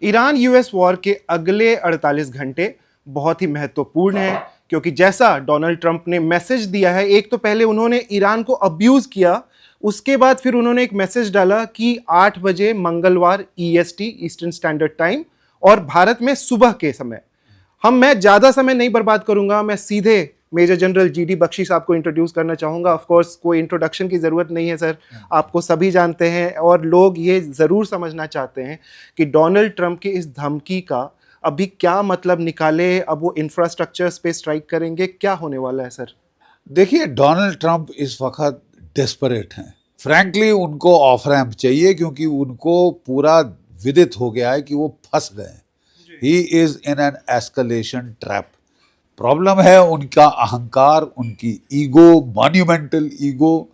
Iran US war के अगले 48 घंटे बहुत ही महत्वपूर्ण है, क्योंकि जैसा डोनाल्ड ट्रंप ने मैसेज दिया है, एक तो पहले उन्होंने ईरान को अब्यूज किया, उसके बाद फिर उन्होंने एक मैसेज डाला कि 8 बजे मंगलवार ईएसटी ईस्टर्न स्टैंडर्ड टाइम और भारत में सुबह के समय। मैं ज़्यादा समय नहीं बर्बाद करूंगा, मैं सीधे मेजर जनरल जीडी बख्शी साहब को इंट्रोड्यूस करना चाहूँगा। ऑफ कोर्स कोई इंट्रोडक्शन की ज़रूरत नहीं है सर, आपको सभी जानते हैं और लोग ये ज़रूर समझना चाहते हैं कि डोनाल्ड ट्रंप की इस धमकी का अभी क्या मतलब निकाले, अब वो इंफ्रास्ट्रक्चर्स पे स्ट्राइक करेंगे, क्या होने वाला है सर? देखिए, डोनाल्ड ट्रंप इस वक्त डेस्परेट हैं। फ्रैंकली उनको ऑफ रैम्प चाहिए, क्योंकि उनको पूरा विदित हो गया है कि वो फंस गए हैं। He is in an escalation trap. Problem है उनका अहंकार, उनकी ईगो, मॉन्यूमेंटल ईगो,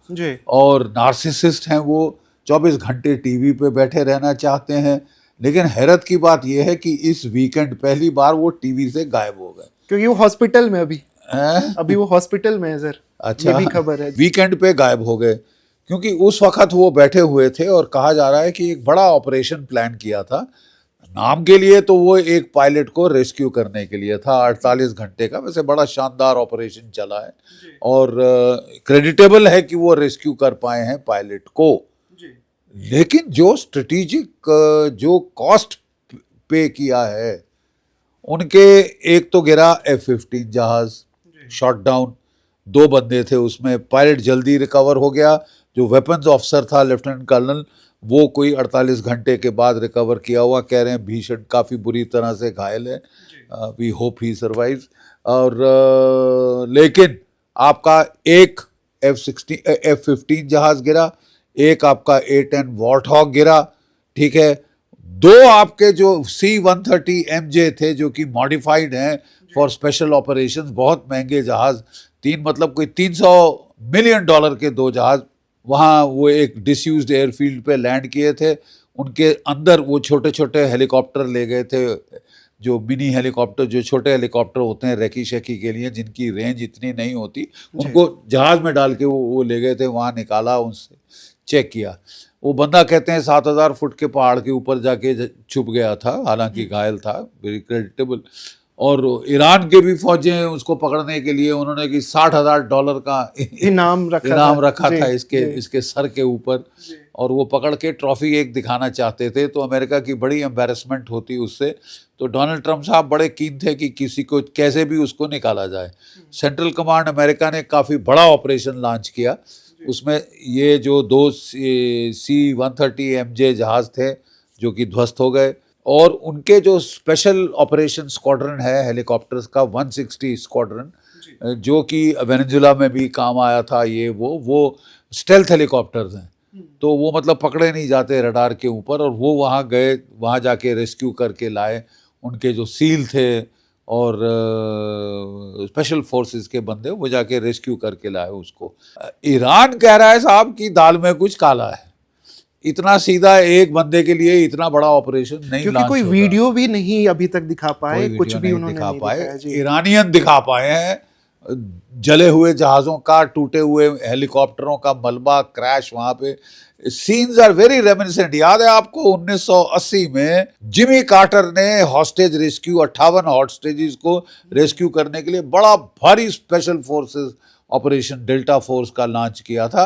और नार्सिसिस्ट हैं वो। 24 घंटे टीवी पे बैठे रहना चाहते हैं। लेकिन हैरत की बात यह है कि इस वीकेंड पहली बार वो टीवी से गायब हो गए, क्योंकि वो हॉस्पिटल में अभी वो हॉस्पिटल में है सर। अच्छा, ये भी खबर है। वीकेंड पे गायब हो गए क्योंकि उस वक्त वो बैठे हुए थे और कहा जा रहा है कि एक बड़ा ऑपरेशन प्लान किया था। नाम के लिए तो वो एक पायलट को रेस्क्यू करने के लिए था, 48 घंटे का। वैसे बड़ा शानदार ऑपरेशन चला है और क्रेडिटेबल है कि वो रेस्क्यू कर पाए हैं पायलट को। लेकिन जो स्ट्रेटेजिक जो कॉस्ट पे किया है उनके, एक तो गिरा F-15 जहाज, शॉट डाउन, 2 बंदे थे उसमें। पायलट जल्दी रिकवर हो गया। जो वेपन्स ऑफिसर था लेफ्टिनेंट कर्नल, वो कोई 48 घंटे के बाद रिकवर किया हुआ। कह रहे हैं भीषण, काफ़ी बुरी तरह से घायल है। We hope he survives. और लेकिन आपका एक F-15 जहाज गिरा, एक आपका A-10 वॉर्टहॉग गिरा, ठीक है। 2 आपके जो C-130 MJ थे, जो कि मॉडिफाइड हैं फॉर स्पेशल ऑपरेशंस, बहुत महंगे जहाज, 3 मतलब कोई $300 मिलियन के 2 जहाज वहाँ वो एक डिसयूज्ड एयरफील्ड पे लैंड किए थे। उनके अंदर वो छोटे छोटे हेलीकॉप्टर ले गए थे, जो मिनी हेलीकॉप्टर, जो छोटे हेलीकॉप्टर होते हैं रेकी शेकी के लिए, जिनकी रेंज इतनी नहीं होती, उनको जहाज में डाल के वो ले गए थे। वहाँ निकाला, उनसे चेक किया। वो बंदा कहते हैं 7000 फुट के पहाड़ के ऊपर जाके छुप गया था, हालांकि घायल था, वेरी क्रेडिटेबल। और ईरान के भी फौजें उसको पकड़ने के लिए उन्होंने कि $60,000 का इनाम रखा था इसके सर के ऊपर, और वो पकड़ के ट्रॉफी एक दिखाना चाहते थे। तो अमेरिका की बड़ी एम्बेरसमेंट होती उससे। तो डोनाल्ड ट्रंप साहब बड़े कीन थे कि किसी को कैसे भी उसको निकाला जाए। सेंट्रल कमांड अमेरिका ने काफ़ी बड़ा ऑपरेशन लॉन्च किया। उसमें ये जो 2 C-130 MJ जहाज थे जो कि ध्वस्त हो गए, और उनके जो स्पेशल ऑपरेशन स्क्वाड्रन है हेलीकॉप्टर्स का, 160 स्क्वाड्रन, जो कि वेनेजुला में भी काम आया था, ये वो स्टेल्थ हेलीकॉप्टर्स हैं। तो वो मतलब पकड़े नहीं जाते रडार के ऊपर, और वो वहाँ गए, वहाँ जाके रेस्क्यू करके लाए। उनके जो सील थे और स्पेशल फोर्सेस के बंदे, वो जाके रेस्क्यू करके लाए उसको। ईरान कह रहा है साहब कि दाल में कुछ काला है। इतना सीधा एक बंदे के लिए इतना बड़ा ऑपरेशन नहीं, क्योंकि कोई वीडियो भी नहीं अभी तक दिखा पाए, कुछ भी उन्होंने दिखा पाए। ईरानियन दिखा पाए हैं जले हुए जहाज़ों का, टूटे हुए हेलीकॉप्टरों का मलबा, क्रैश वहाँ पे। Scenes are very reminiscent. याद है आपको 1980 में जिमी कार्टर ने हॉस्टेज रेस्क्यू, 58 हॉस्टेजेस को रेस्क्यू करने के लिए बड़ा भारी special forces operation Delta Force का लॉन्च किया था।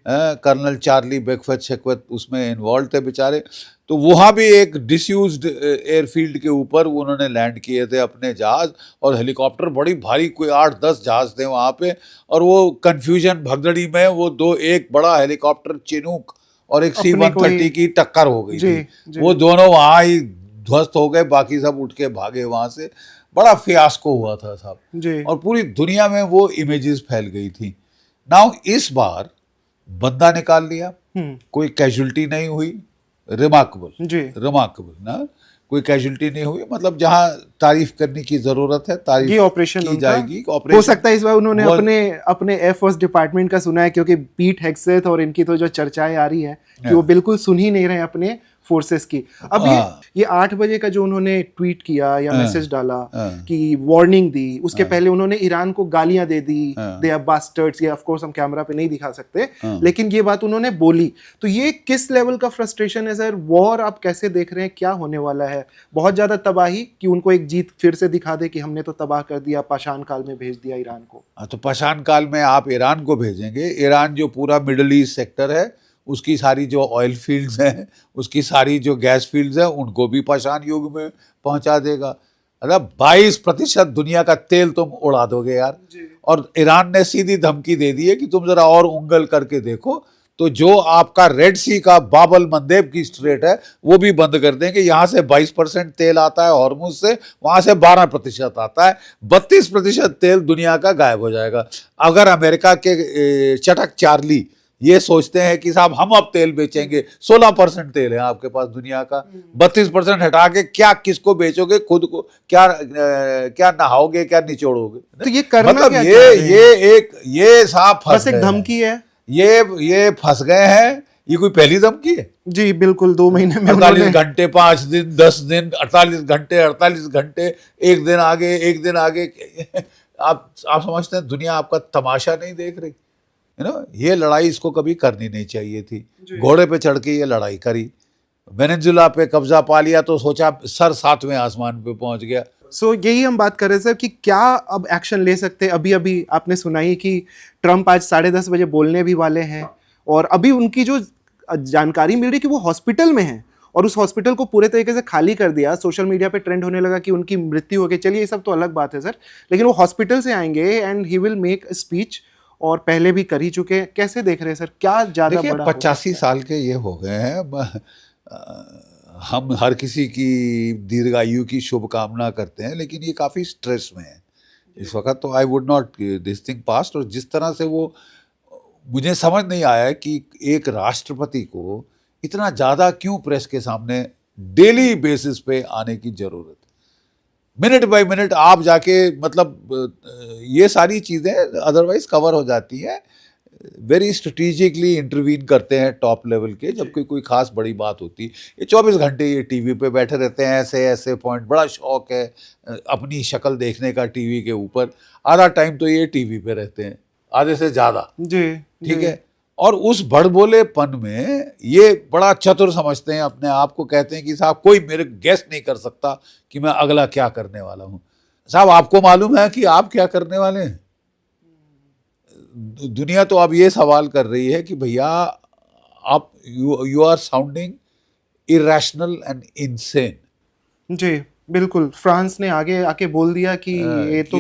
कर्नल चार्ली बेकफेट उसमें इन्वॉल्व थे बेचारे। तो वहाँ भी एक डिसयूज्ड एयरफील्ड के ऊपर उन्होंने लैंड किए थे अपने जहाज़ और हेलीकॉप्टर, बड़ी भारी, कोई 8-10 जहाज़ थे वहाँ पे। और वो कन्फ्यूजन भगदड़ी में वो एक बड़ा हेलीकॉप्टर चिनूक और एक C-130 की टक्कर हो गई थी। वो दोनों वहाँ ही ध्वस्त हो गए, बाकी सब उठ के भागे वहाँ से। बड़ा फियास्को हुआ था साहब, और पूरी दुनिया में वो इमेजेस फैल गई थी। नाउ इस बार बंदा निकाल लिया, कोई कैजुअल्टी नहीं हुई। रिमार्केबल ना, कोई कैजुअल्टी नहीं हुई। मतलब जहां तारीफ करने की जरूरत है, तारीफ ऑपरेशन की जाएगी। हो सकता है इस बार उन्होंने अपने एयरफोर्स डिपार्टमेंट का सुना है, क्योंकि पीट हेग्सेथ और इनकी तो जो चर्चाएं आ रही है कि वो बिल्कुल सुन ही नहीं रहे अपने फोर्सेस की। अब ये 8 बजे का जो उन्होंने ट्वीट किया या मैसेज डाला कि वार्निंग दी, उसके पहले उन्होंने ईरान को गालियां दे दी, दे आर बास्टर्ड्स। ये ऑफ कोर्स हम कैमरा पे नहीं दिखा सकते, लेकिन ये बात उन्होंने बोली। तो ये किस लेवल का फ्रस्ट्रेशन है सर? वॉर आप कैसे देख रहे हैं, क्या होने वाला है? बहुत ज्यादा तबाही कि उनको एक जीत फिर से दिखा दे कि हमने तो तबाह कर दिया, पाषाण काल में भेज दिया ईरान को। तो पाषाण काल में आप ईरान को भेजेंगे? ईरान जो पूरा मिडल ईस्ट सेक्टर है, उसकी सारी जो ऑयल फील्ड्स हैं, उसकी सारी जो गैस फील्ड्स हैं, उनको भी पाषाण युग में पहुंचा देगा। मतलब 22% दुनिया का तेल तुम उड़ा दोगे यार। और ईरान ने सीधी धमकी दे दी है कि तुम जरा और उंगल करके देखो तो जो आपका रेड सी का बाबल मंदेब की स्ट्रेट है वो भी बंद कर देंगे। यहाँ से 22% तेल आता है हॉर्मुज से, वहाँ से 12% आता है, 32% तेल दुनिया का गायब हो जाएगा। अगर अमेरिका के चटक चार्ली ये सोचते हैं कि साहब हम अब तेल बेचेंगे, 16% तेल है आपके पास दुनिया का, 32% हटा के क्या किसको बेचोगे? खुद को क्या नहाओगे, क्या निचोड़ोगे? तो ये करना मतलब क्या ये साहब बस एक धमकी है। ये फंस गए हैं। ये कोई पहली धमकी है? जी बिल्कुल, 2 महीने में 48 घंटे, 5 दिन, 10 दिन, 48 घंटे, 48 घंटे, एक दिन आगे, एक दिन आगे। आप समझते हैं दुनिया आपका तमाशा नहीं देख रही? ये लड़ाई इसको कभी करनी नहीं चाहिए थी। घोड़े पे चढ़ के ये लड़ाई करी, वेनेजुला पे कब्जा पा लिया तो सोचा सर 7वें आसमान पे पहुंच गया। यही हम बात कर रहे हैं सर कि क्या अब एक्शन ले सकते हैं। अभी आपने सुना ही कि ट्रम्प आज 10:30 बजे बोलने भी वाले हैं, और अभी उनकी जो जानकारी मिल रही कि वो हॉस्पिटल में हैं, और उस हॉस्पिटल को पूरे तरीके से खाली कर दिया। सोशल मीडिया पे ट्रेंड होने लगा कि उनकी मृत्यु हो गई। चलिए ये सब तो अलग बात है सर, लेकिन वो हॉस्पिटल से आएंगे and he will make a speech, और पहले भी कर ही चुके हैं। कैसे देख रहे हैं सर, क्या ज्यादा बड़ा? 85 साल के ये हो गए हैं। हम हर किसी की दीर्घायु की शुभकामना करते हैं, लेकिन ये काफ़ी स्ट्रेस में है इस वक्त। तो I would not this thing past. और जिस तरह से वो, मुझे समझ नहीं आया कि एक राष्ट्रपति को इतना ज़्यादा क्यों प्रेस के सामने डेली बेसिस पे आने की ज़रूरत। मिनट बाय मिनट आप जाके, मतलब ये सारी चीज़ें अदरवाइज कवर हो जाती हैं। वेरी स्ट्रेटेजिकली इंटरवीन करते हैं टॉप लेवल के, जब कोई खास बड़ी बात होती है। ये 24 घंटे ये टीवी पे बैठे रहते हैं, ऐसे पॉइंट। बड़ा शौक है अपनी शक्ल देखने का टीवी के ऊपर। आधा टाइम तो ये टीवी पे रहते हैं, आधे से ज़्यादा। जी, ठीक है। और उस बड़बोलेपन में ये बड़ा चतुर समझते हैं अपने आप को, कहते हैं कि साहब कोई मेरे गेस नहीं कर सकता कि मैं अगला क्या करने वाला हूँ। साहब आपको मालूम है कि आप क्या करने वाले हैं? दुनिया तो अब ये सवाल कर रही है कि भैया आप you are sounding irrational and insane. जी बिल्कुल, फ्रांस ने आगे आके बोल दिया कि ये तो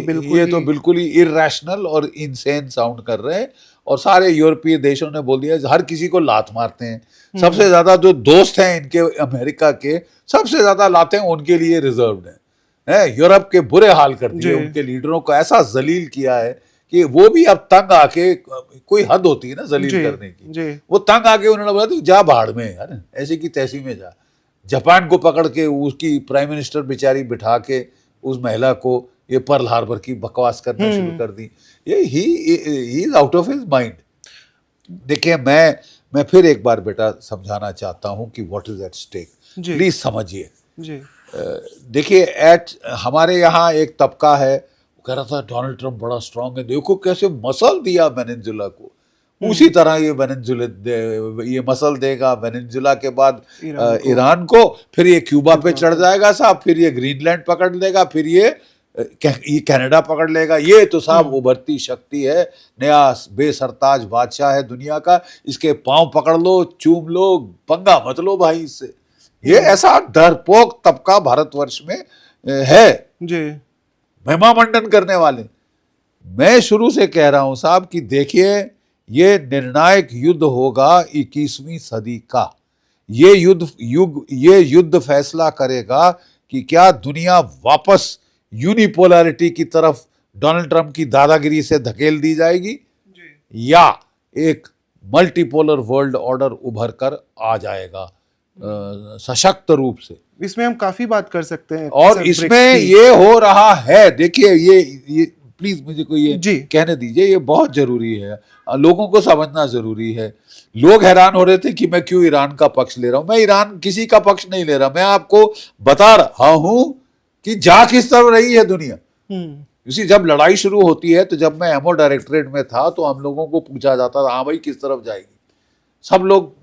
बिल्कुल ही इरेशनल और इनसेन साउंड कर रहे हैं। और सारे यूरोपीय देशों ने बोल दिया, हर किसी को लात मारते हैं। सबसे ज्यादा जो दोस्त हैं इनके अमेरिका के, सबसे ज्यादा लाते हैं उनके लिए रिजर्व्ड है। यूरोप के बुरे हाल कर दिए, उनके लीडरों को ऐसा जलील किया है कि वो भी अब तंग आके, कोई हद होती है ना जलील करने की, वो तंग आके उन्होंने बोला तू जा भाड़ में यार, ऐसी की तैसी में जा। जापान को पकड़ के उसकी प्राइम मिनिस्टर बेचारी बिठा के उस महिला को ये पर्ल हार्बर की बकवास करना शुरू कर दी। ये he is out of his mind. देखिए मैं फिर एक बार बेटा समझाना चाहता हूँ कि what is at stake. Please समझिए। देखिए हमारे यहाँ एक तबका है, कह रहा था डोनाल्ड ट्रंप बड़ा स्ट्रांग है, देखो कैसे मसल दिया वेनेजुला को। उसी तरह ये मसल देगा वेनेजुला के बाद ईरान को, फिर ये क्यूबा पे चढ़ जाएगा साहब, फिर ये ग्रीनलैंड पकड़ लेगा, फिर ये कनाडा पकड़ लेगा। ये तो साहब उभरती शक्ति है, नया बेसरताज बादशाह है दुनिया का। इसके पांव पकड़ लो, चूम लो, पंगा मत लो भाई इससे। ये ऐसा डरपोक तबका भारतवर्ष में है जी, महिमा मंडन करने वाले। मैं शुरू से कह रहा हूं साहब कि देखिए ये निर्णायक युद्ध होगा 21वीं सदी का। ये युद्ध फैसला करेगा कि क्या दुनिया वापस यूनिपोलैरिटी की तरफ डोनाल्ड ट्रंप की दादागिरी से धकेल दी जाएगी या एक मल्टीपोलर वर्ल्ड ऑर्डर उभर कर आ जाएगा सशक्त रूप से। इसमें हम काफी बात कर सकते हैं और इसमें ये हो रहा है। देखिए ये प्लीज मुझे कोई ये जी। कहने दीजिए, ये बहुत जरूरी है, लोगों को समझना जरूरी है। लोग हैरान हो रहे थे कि मैं क्यों ईरान का पक्ष ले रहा हूं। मैं ईरान किसी का पक्ष नहीं ले रहा, मैं आपको बता रहा हूं कि जा किस तरफ रही है दुनिया। इसी जब लड़ाई शुरू होती है, तो जब मैं एमओ डायरेक्टरेट में था तो हम लोगों को पूछा जाता था, हाँ भाई किस तरफ जाएगी, सब लोग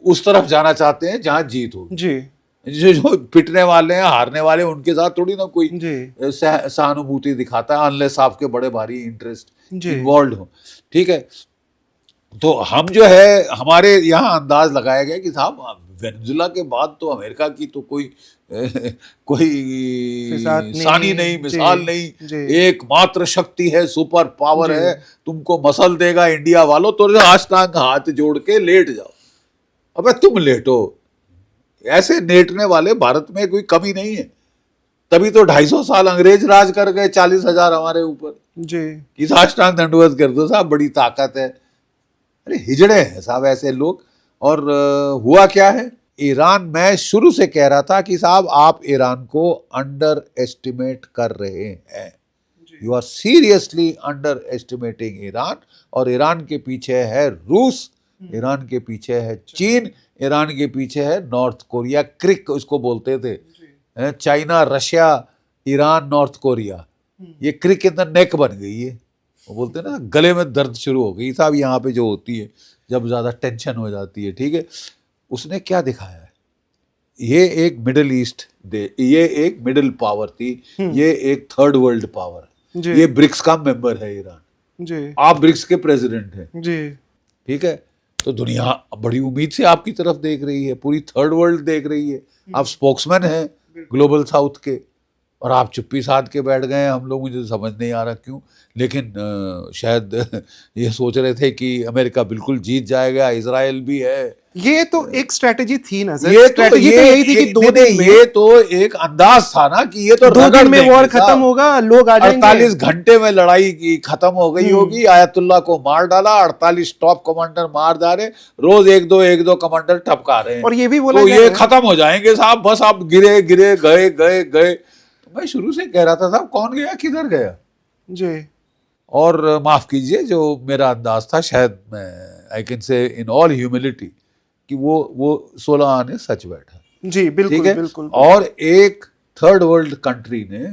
उस तरफ जाना चाहते हैं जहां जीत होगी। जी जो पिटने वाले हैं, हारने वाले, उनके साथ थोड़ी ना कोई जी सहानुभूति दिखाता है, अनलेस आपके बड़े भारी इंटरेस्ट जी इन्वॉल्व हो। ठीक है, तो हम जो है, हमारे यहाँ अंदाज लगाया गया कि साहब वेनेजुला के बाद तो अमेरिका की तो कोई सानी नहीं, मिसाल नहीं, एकमात्र शक्ति है, सुपर पावर है, तुमको मसल देगा इंडिया वालों, तो अष्टांग हाथ जोड़ के लेट जाओ। अबे तुम लेटो, ऐसे लेटने वाले भारत में कोई कमी नहीं है। तभी तो 250 साल अंग्रेज राज कर गए, 40,000 हमारे ऊपर जी, कि साष्टांग दंडवत कर दो साहब, बड़ी ताकत है। अरे हिजड़े हैं साहब ऐसे लोग। और हुआ क्या है, ईरान, मैं शुरू से कह रहा था कि साहब आप ईरान को अंडर एस्टिमेट कर रहे हैं, you are seriously underestimating Iran. और ईरान के पीछे है रूस, ईरान के पीछे है चीन, ईरान के पीछे है नॉर्थ कोरिया, क्रिक उसको बोलते थे, China, Russia, Iran, north Korea, ये क्रिक इन द नेक बन गई है। वो बोलते हैं ना, गले में दर्द शुरू हो गई साहब, यहाँ पे जो होती है जब ज्यादा टेंशन हो जाती है। ठीक है, उसने क्या दिखाया है, ये एक मिडिल ईस्ट ये एक मिडिल पावर थी, ये एक थर्ड वर्ल्ड पावर, ये ब्रिक्स का मेंबर है ईरान जी, आप ब्रिक्स के प्रेसिडेंट हैं जी। ठीक है, तो दुनिया बड़ी उम्मीद से आपकी तरफ देख रही है, पूरी थर्ड वर्ल्ड देख रही है, आप स्पोक्समैन हैं ग्लोबल साउथ के, और आप चुप्पी साध के बैठ गए हैं। हम लोग, मुझे समझ नहीं आ रहा क्यों, लेकिन शायद ये सोच रहे थे कि अमेरिका बिल्कुल जीत जाएगा, इजराइल भी है। ये तो एक स्ट्रेटेजी थी ना सर, स्ट्रेटेजी तो यही थी कि 2 दिन में, ये तो एक अंदाज था ना कि ये तो 2 दिन में वॉर खत्म होगा, लोग आ जाएंगे, 48 घंटे में लड़ाई की खत्म हो गई होगी, आयतुल्ला को मार डाला, 48 टॉप कमांडर मार डाले, रोज एक दो कमांडर टपका रहे हैं, और ये भी बोला तो ये खत्म हो जाएंगे साहब, बस आप गिरे गिरे गए गए गए। मैं शुरू से कह रहा था साहब, कौन गया किधर गया जी। और माफ कीजिए, जो मेरा अंदाज था, शायद मैं I can say in all humility कि वो 16 आने सच बैठा जी, बिल्कुल, ठीक है? बिल्कुल। और एक थर्ड वर्ल्ड कंट्री ने,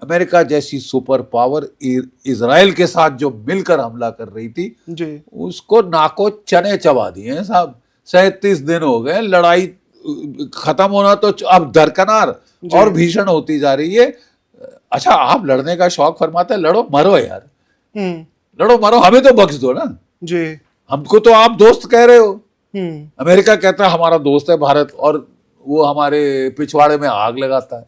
अमेरिका जैसी सुपर पावर इजराइल के साथ जो मिलकर हमला कर रही थी जी, उसको नाको चने चबा दिए हैं साहब। 37 दिन हो गए, लड़ाई खत्म होना तो अब दरकनार और भीषण होती जा रही है। अच्छा, आप लड़ने का शौक फरमाते हैं, लड़ो मरो यार, लड़ो मरो, हमें तो बख्श दो ना जी। हमको तो आप दोस्त कह रहे हो, अमेरिका कहता है हमारा दोस्त है भारत, और वो हमारे पिछवाड़े में आग लगाता है।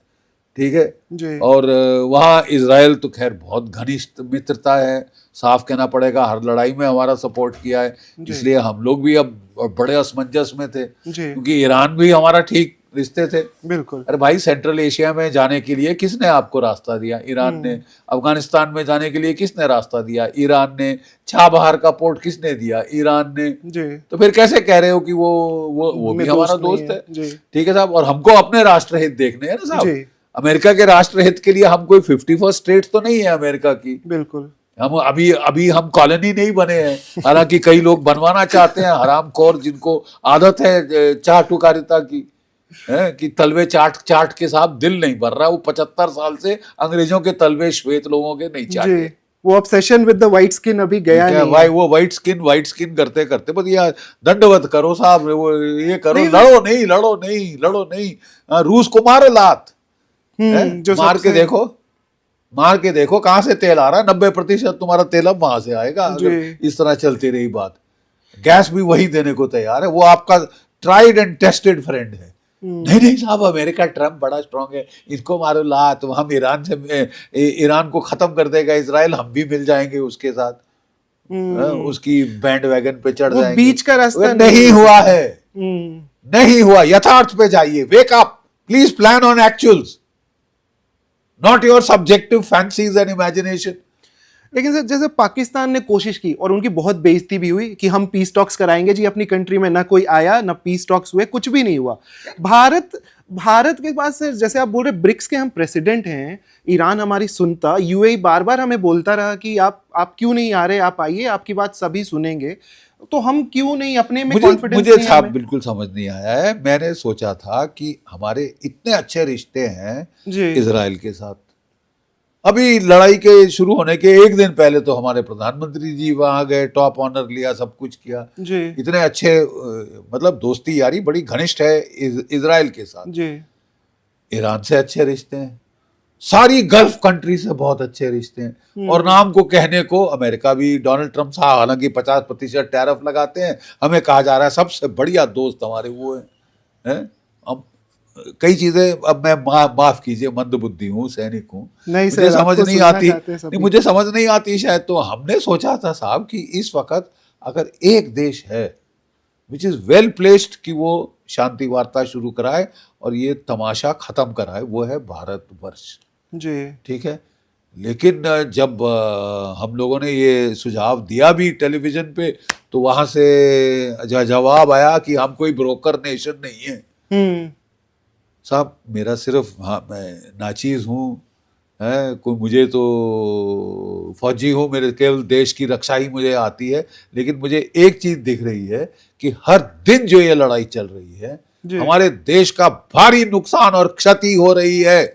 ठीक है जी। और वहाँ इजराइल तो खैर बहुत घनिष्ठ मित्रता है, साफ कहना पड़ेगा, हर लड़ाई में हमारा सपोर्ट किया है, इसलिए हम लोग भी अब बड़े असमंजस में थे, क्योंकि ईरान भी हमारा ठीक रिश्ते थे। बिल्कुल। अरे भाई, सेंट्रल एशिया में जाने के लिए किसने आपको रास्ता दिया? ईरान ने। अफगानिस्तान में जाने के लिए किसने रास्ता दिया? ईरान ने। छाबहार का पोर्ट किसने दिया? ईरान ने जी। तो फिर कैसे कह रहे हो कि वो भी हमारा दोस्त है? ठीक है साहब, और हमको अपने राष्ट्रहित देखने हैं ना साहब। अमेरिका के राष्ट्रहित के लिए हम कोई 51st स्टेट तो नहीं है अमेरिका की। बिल्कुल। हम अभी हम कॉलोनी नहीं बने हैं, हालांकि कई लोग बनवाना चाहते हैं, हरामखोर जिनको आदत है चाटुकारिता की, है कि तलवे चाट के साहब दिल नहीं भर रहा। वो 75 साल से अंग्रेजों के तलवे श्वेत लोगों के नहीं चाहते। वो obsession with the white skin अभी गया नहीं भाई। वो व्हाइट स्किन करते करते बस ये दंडवत करो साहब, वो ये करो, लड़ो नहीं, रूस को मारो लात, मार के देखो कहां से तेल आ रहा है। 90% तुम्हारा तेल अब वहां से आएगा अगर इस तरह चलती रही बात। गैस भी वही देने को तैयार है, वो आपका ट्राइड एंड टेस्टेड फ्रेंड है। नहीं साहब, अमेरिका, ट्रम्प बड़ा स्ट्रांग है, इसको मारो लात, हम ईरान को खत्म कर देगा इजराइल, हम भी मिल जाएंगे उसके साथ, उसकी बैंड वैगन पे चढ़ जाएंगे। बीच का रास्ता नहीं हुआ है, नहीं हुआ। यथार्थ पे जाइए, wake up please, plan on actuals, not your subjective fancies and imagination. लेकिन सर, जैसे पाकिस्तान ने कोशिश की और उनकी बहुत बेइज्जती भी हुई कि हम पीस टॉक्स कराएंगे जी अपनी कंट्री में, ना कोई आया, ना पीस टॉक्स हुए, कुछ भी नहीं हुआ। भारत भारत के पास सर, जैसे आप बोल रहे ब्रिक्स के हम प्रेसिडेंट हैं, ईरान हमारी सुनता, यूएई बार बार हमें बोलता रहा कि आप क्यों नहीं आ रहे, आप आइए, आपकी बात सभी सुनेंगे, तो हम क्यों नहीं, अपने में कॉन्फिडेंस मुझे नहीं है साहब हमें? बिल्कुल समझ नहीं आया है। मैंने सोचा था कि हमारे इतने अच्छे रिश्ते हैं जी इजराइल के साथ। अभी लड़ाई के शुरू होने के एक दिन पहले तो हमारे प्रधानमंत्री जी वहां गए, टॉप ऑनर लिया, सब कुछ किया। जी इतने अच्छे मतलब दोस्ती यारी बड़ी घनिष्ठ है इजराइल के साथ। जी ईरान से अच्छे रिश्ते हैं, सारी गल्फ कंट्री से बहुत अच्छे रिश्ते हैं। और नाम को कहने को अमेरिका भी, डोनाल्ड ट्रंप साहब हालांकि 50% टैरिफ लगाते हैं, हमें कहा जा रहा है सबसे बढ़िया दोस्त हमारे वो हैं। अब कई चीजें, अब मैं माफ कीजिए, मंदबुद्धि हूँ, सैनिक हूँ, नहीं मुझे सर, समझ आपको नहीं सुनना आती, चाहते हैं सभी। नहीं मुझे समझ नहीं आती शायद। तो हमने सोचा था साहब कि इस वक्त अगर एक देश है विच इज वेल प्लेस्ड कि वो शांति वार्ता शुरू कराए और ये तमाशा खत्म कराए, वो है भारतवर्ष। जी ठीक है, लेकिन जब हम लोगों ने ये सुझाव दिया भी टेलीविजन पे, तो वहां से जवाब आया कि हम कोई ब्रोकर नेशन नहीं है। साहब मेरा सिर्फ, हाँ मैं नाचीज हूँ, है कोई, मुझे तो फौजी हूँ, मेरे केवल देश की रक्षा ही मुझे आती है। लेकिन मुझे एक चीज दिख रही है कि हर दिन जो ये लड़ाई चल रही है, जी हमारे देश का भारी नुकसान और क्षति हो रही है।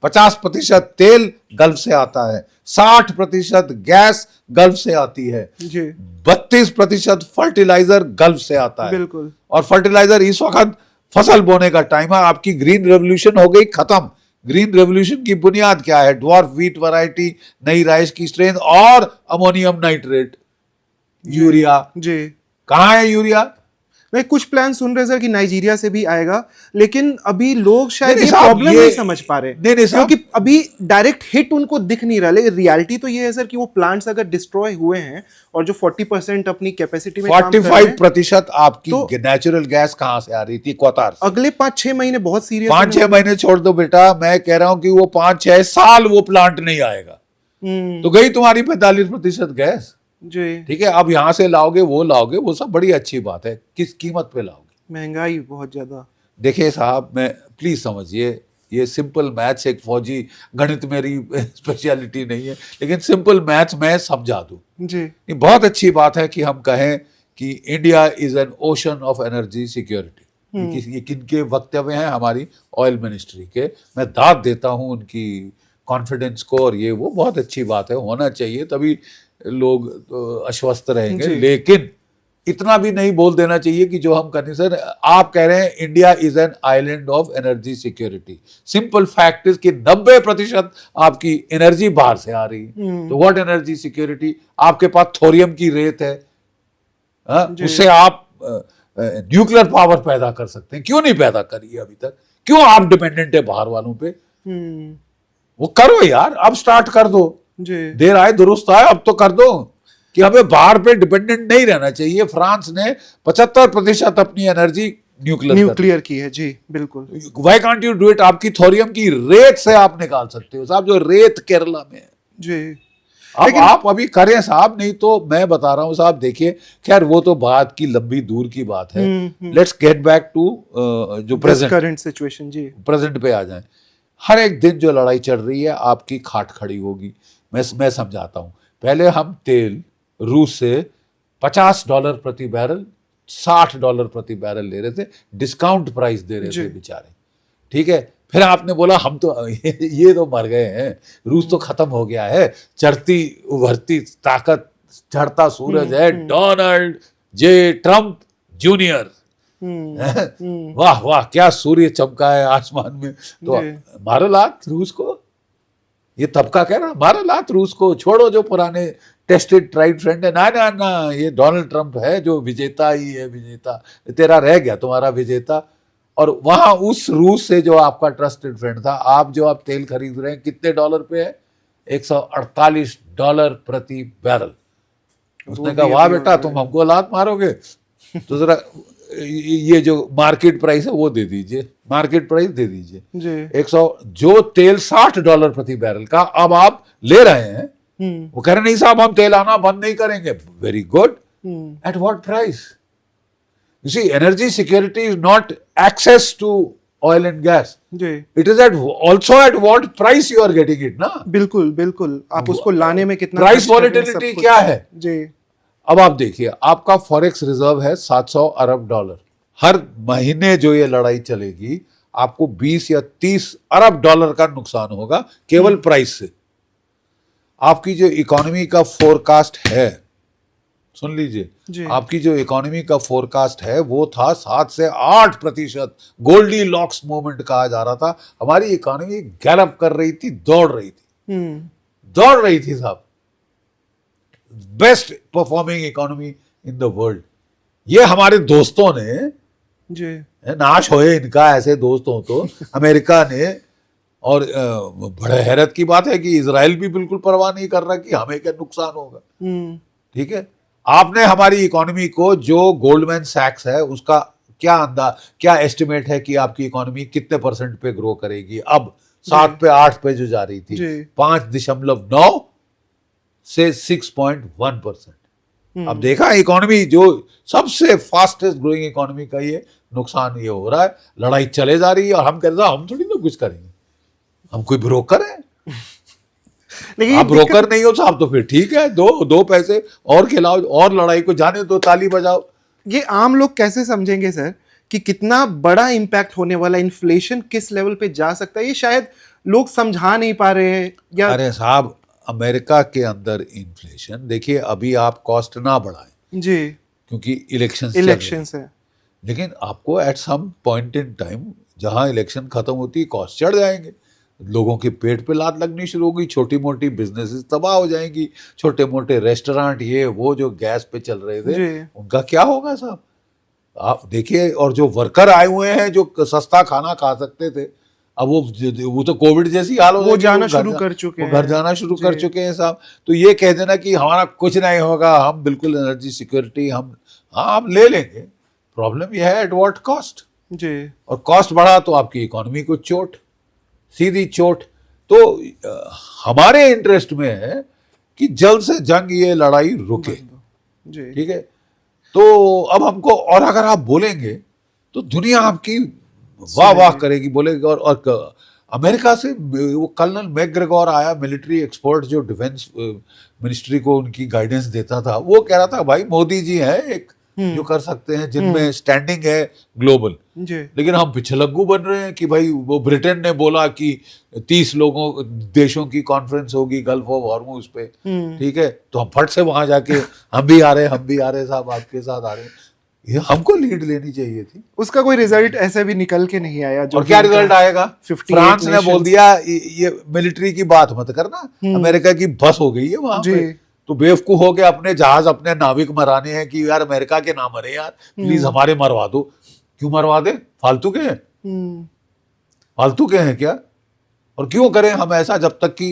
50% तेल गल्फ से आता है, 60% गैस गल्फ से आती है, जी 32% फर्टिलाइजर गल्फ से आता है। बिल्कुल। और फर्टिलाइजर इस वक्त फसल बोने का टाइम है, आपकी ग्रीन रेवोल्यूशन हो गई खत्म। ग्रीन रेवोल्यूशन की बुनियाद क्या है? ड्वार्फ व्हीट वैरायटी, नई राइस की स्ट्रेन और अमोनियम नाइट्रेट, यूरिया। जी कहाँ है यूरिया? मैं कुछ प्लान सुन रहे सर कि नाइजीरिया से भी आएगा, लेकिन अभी लोग शायद नहीं ये साहब, प्रॉब्लम नहीं समझ पा रहे, नहीं साहब, क्योंकि अभी डायरेक्ट हिट उनको दिख नहीं रहा। लेकिन रियलिटी तो ये है सर कि वो प्लांट्स अगर डिस्ट्रॉय हुए हैं और जो 40% अपनी कैपेसिटी में काम कर रहे हैं, 45% आपकी तो नेचुरल गैस कहाँ से आ रही थी? क्वातार से। अगले 5-6 महीने बहुत सीरियस, 5-6 महीने छोड़ दो बेटा, मैं कह रहा हूं कि वो 5-6 साल वो प्लांट नहीं आएगा। तो गई तुम्हारी 45% गैस। जी ठीक है, अब यहां से लाओगे, वो सब बड़ी अच्छी बात है, किस कीमत पे लाओगे? महंगाई बहुत ज्यादा। देखिए साहब, मैं प्लीज समझिए, ये सिंपल मैथ्स, एक फौजी, गणित मेरी स्पेशलिटी नहीं है, लेकिन सिंपल मैथ्स मैं समझा दूं। जी ये बहुत अच्छी बात है कि हम कहें कि India is an ocean of energy security. ये किनके वक्तव्य हैं? हमारी ऑयल मिनिस्ट्री के। मैं दाद देता हूं उनकी कॉन्फिडेंस को, और ये वो बहुत अच्छी बात है, होना चाहिए, तभी लोग आश्वस्त रहेंगे। जी। लेकिन इतना भी नहीं बोल देना चाहिए कि जो हम करने, सर आप कह रहे हैं India is an island of energy security. Simple fact is कि 90% आपकी एनर्जी बाहर से आ रही है। तो व्हाट एनर्जी सिक्योरिटी? आपके पास थोरियम की रेत है, उससे आप न्यूक्लियर पावर पैदा कर सकते हैं। क्यों नहीं पैदा करी अभी तक? क्यों आप डिपेंडेंट है बाहर वालों पे? वो करो यार, अब स्टार्ट कर दो। जी देर आए दुरुस्त आए, अब तो कर दो कि हमें बाहर पे डिपेंडेंट नहीं रहना चाहिए। फ्रांस ने 75% अपनी एनर्जी न्यूक्लियर की है। जी बिल्कुल। Why can't you do it? आपकी थोरियम की रेत से आप निकाल सकते हो साहब, जो रेत केरला में है। जी अब आप अभी करें साहब, नहीं तो मैं बता रहा हूं साहब, देखिए, खैर वो तो बात की लंबी दूर की बात है। लेट्स गेट बैक टू जो प्रेजेंट करंट सिचुएशन। जी प्रेजेंट पे आ जाए। हर एक दिन जो लड़ाई चल रही है, आपकी खाट खड़ी होगी। मैं समझाता हूं। पहले हम तेल रूस से $50 प्रति बैरल, $60 प्रति बैरल ले रहे थे, डिस्काउंट प्राइस दे रहे थे बेचारे। ठीक है, फिर आपने बोला हम तो ये तो मर गए हैं, रूस तो खत्म हो गया है, चढ़ती उभरती ताकत, चढ़ता सूरज है, डोनाल्ड जे ट्रंप जूनियर। वाह वाह, क्या सूर्य चमका है आसमान में। तो मारो लात रूस को, ये तबका कह रहा, मारो लात रूस को, छोड़ो जो पुराने टेस्टेड ट्राइड फ्रेंड है। ना ना ना, ये डोनाल्ड ट्रंप है जो विजेता ही है, विजेता तेरा रह गया, तुम्हारा विजेता। और वहां उस रूस से जो आपका ट्रस्टेड फ्रेंड था, आप जो आप तेल खरीद रहे हैं, कितने डॉलर पे है? $148 प्रति बैरल। उसने कहा वाह बेटा, तुम हमको लात मारोगे, तो जरा ये जो मार्केट प्राइस है वो दे दीजिए, मार्केट प्राइस दे दीजिए 100। जो तेल $60 प्रति बैरल का अब आप ले रहे हैं, वो कह रहे नहीं साहब हम तेल आना बंद नहीं करेंगे। Very good, at what price? You see, energy security is not access to oil and gas, जी it is at also at what price you are getting it ना। बिल्कुल बिल्कुल, आप उसको लाने में कितना प्राइस खर्च कर रहे हैं, सब वॉलेटिलिटी कुछ। क्या है। जी अब आप देखिए, आपका फॉरेक्स रिजर्व है 700 अरब डॉलर। हर महीने जो ये लड़ाई चलेगी, आपको 20 या 30 अरब डॉलर का नुकसान होगा केवल प्राइस से। आपकी जो इकोनॉमी का फोरकास्ट है, सुन जी। लीजिए, आपकी जो इकोनॉमी का फोरकास्ट है वो था 7 से 8%। गोल्डी लॉक्स मूवमेंट कहा जा रहा था। हमारी इकोनॉमी गैलप कर रही थी, दौड़ रही थी, दौड़ रही थी साहब, best performing economy in the world. ये हमारे दोस्तों ने, जी नाश होए इनका, ऐसे दोस्त हो तो, अमेरिका ने, और बड़े हैरत की बात है कि इजराइल भी बिल्कुल परवाह नहीं कर रहा कि हमें क्या नुकसान होगा। ठीक है, आपने हमारी इकोनॉमी को, जो गोल्डमैन सैक्स है उसका क्या एस्टिमेट है कि आपकी इकोनॉमी कितने % पे ग्रो करेगी, अब 7 पे 8 पे जो जा रही थी, 5.9 से 6.1%। अब देखा, इकोनॉमी जो सबसे फास्टेस्ट ग्रोइंग इकोनॉमी का ये नुकसान ये हो रहा है। लड़ाई चले जा रही है और हम कह रहे हैं हम थोड़ी ना कुछ करेंगे, हम कोई ब्रोकर है। लेकिन आप ब्रोकर नहीं हो साहब तो फिर ठीक है, दो पैसे और खिलाओ और लड़ाई को जाने दो, ताली बजाओ। ये आम लोग कैसे समझेंगे सर कि कितना बड़ा इंपैक्ट होने वाला, इन्फ्लेशन किस लेवल पे जा सकता है, ये शायद लोग समझा नहीं पा रहे हैं। या अरे साहब, अमेरिका के अंदर इन्फ्लेशन देखिए, अभी आप कॉस्ट ना बढ़ाएं जी क्योंकि इलेक्शन है, लेकिन आपको at some point in time, जहां इलेक्शन खत्म होती है, कॉस्ट चढ़ जाएंगे, लोगों के पेट पे लात लगनी शुरू होगी, छोटी मोटी बिजनेसेस तबाह हो जाएंगी, छोटे मोटे रेस्टोरेंट ये वो जो गैस पे चल रहे थे उनका क्या होगा साहब। आप देखिए, और जो वर्कर आए हुए हैं जो सस्ता खाना खा सकते थे, अब वो तो कोविड जैसी हाल हो, वो जाना शुरू कर चुके हैं, घर जाना शुरू कर चुके हैं साहब। तो ये कह देना कि हमारा कुछ नहीं होगा, हम बिल्कुल एनर्जी सिक्योरिटी हम ले लेंगे, प्रॉब्लम यह है एट व्हाट कॉस्ट जी। और कॉस्ट बढ़ा तो आपकी इकोनॉमी को चोट, सीधी चोट। तो हमारे इंटरेस्ट में है कि जल्द से जल्द ये लड़ाई रुके, ठीक है। तो अब हमको, और अगर आप बोलेंगे तो दुनिया आपकी वाह वाह करेगी, बोलेगी। और अमेरिका से वो कर्नल मैकग्रेगोर आया, मिलिट्री एक्सपर्ट जो डिफेंस मिनिस्ट्री को उनकी गाइडेंस देता था, वो कह रहा था भाई मोदी जी है एक जो कर सकते हैं, जिनमें स्टैंडिंग है ग्लोबल, लेकिन हम पिछलग्गू बन रहे हैं कि भाई वो ब्रिटेन ने बोला कि 30 देशों की कॉन्फ्रेंस होगी गल्फ ऑफ हॉर्मुज पे, ठीक है, तो हम फट से वहां जाके हम भी आ रहे साहब, आपके साथ आ रहे हैं। ये हमको लीड लेनी चाहिए थी। उसका कोई रिजल्ट ऐसे भी निकल के नहीं आया। जो और क्या रिजल्ट आएगा? फ्रांस ने बोल दिया ये मिलिट्री की बात मत करना, अमेरिका की बस हो गई है वहां पे। तो बेवकूफ हो के अपने जहाज, अपने नाविक मराने हैं कि यार अमेरिका के ना मरे यार, प्लीज हमारे मरवा दो। क्यों मरवा दे? फालतू के हैं, फालतू के हैं क्या? और क्यों करें हम ऐसा जब तक कि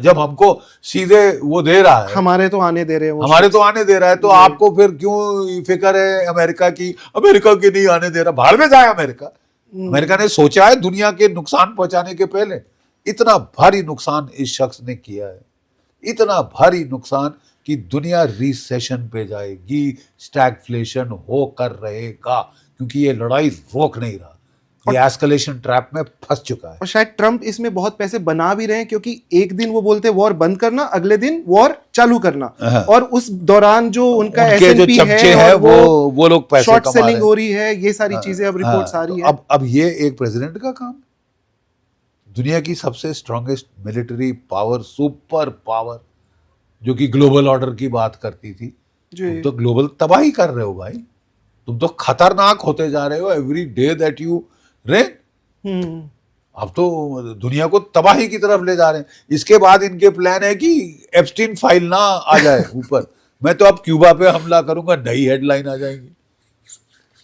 जब हमको सीधे वो दे रहा है, हमारे तो आने दे रहे हैं, हमारे तो आने दे रहा है, तो आपको फिर क्यों फिक्र है अमेरिका की? अमेरिका की नहीं आने दे रहा, बाहर में जाए अमेरिका। अमेरिका ने सोचा है दुनिया के नुकसान पहुंचाने के पहले। इतना भारी नुकसान इस शख्स ने किया है, इतना भारी नुकसान कि दुनिया रिसेशन पे जाएगी, स्टैगफ्लेशन होकर रहेगा, क्योंकि ये लड़ाई रोक नहीं रहा, ये एस्केलेशन ट्रैप में फंस चुका है। और शायद ट्रंप इसमें बहुत पैसे बना भी रहे हैं, क्योंकि एक दिन वो बोलते हैं वॉर बंद करना, अगले दिन वॉर चालू करना, और उस दौरान जो उनका S&P है वो लोग पैसे शॉर्ट कमा रहे हैं। सेलिंग हो रही है, ये सारी चीजें अब रिपोर्ट्स आ रही है। अब ये एक प्रेसिडेंट का काम, दुनिया की सबसे strongest military power, super power, जो कि ग्लोबल ऑर्डर की बात करती थी, तुम तो ग्लोबल तबाही कर रहे हो भाई, तुम तो खतरनाक होते जा रहे हो every day that you rain. अब तो दुनिया को तबाही की तरफ ले जा रहे हैं। इसके बाद इनके प्लान है कि एप्स्टीन फाइल ना आ जाए ऊपर, मैं तो अब क्यूबा पे हमला करूंगा, नई हेडलाइन आ जाएगी।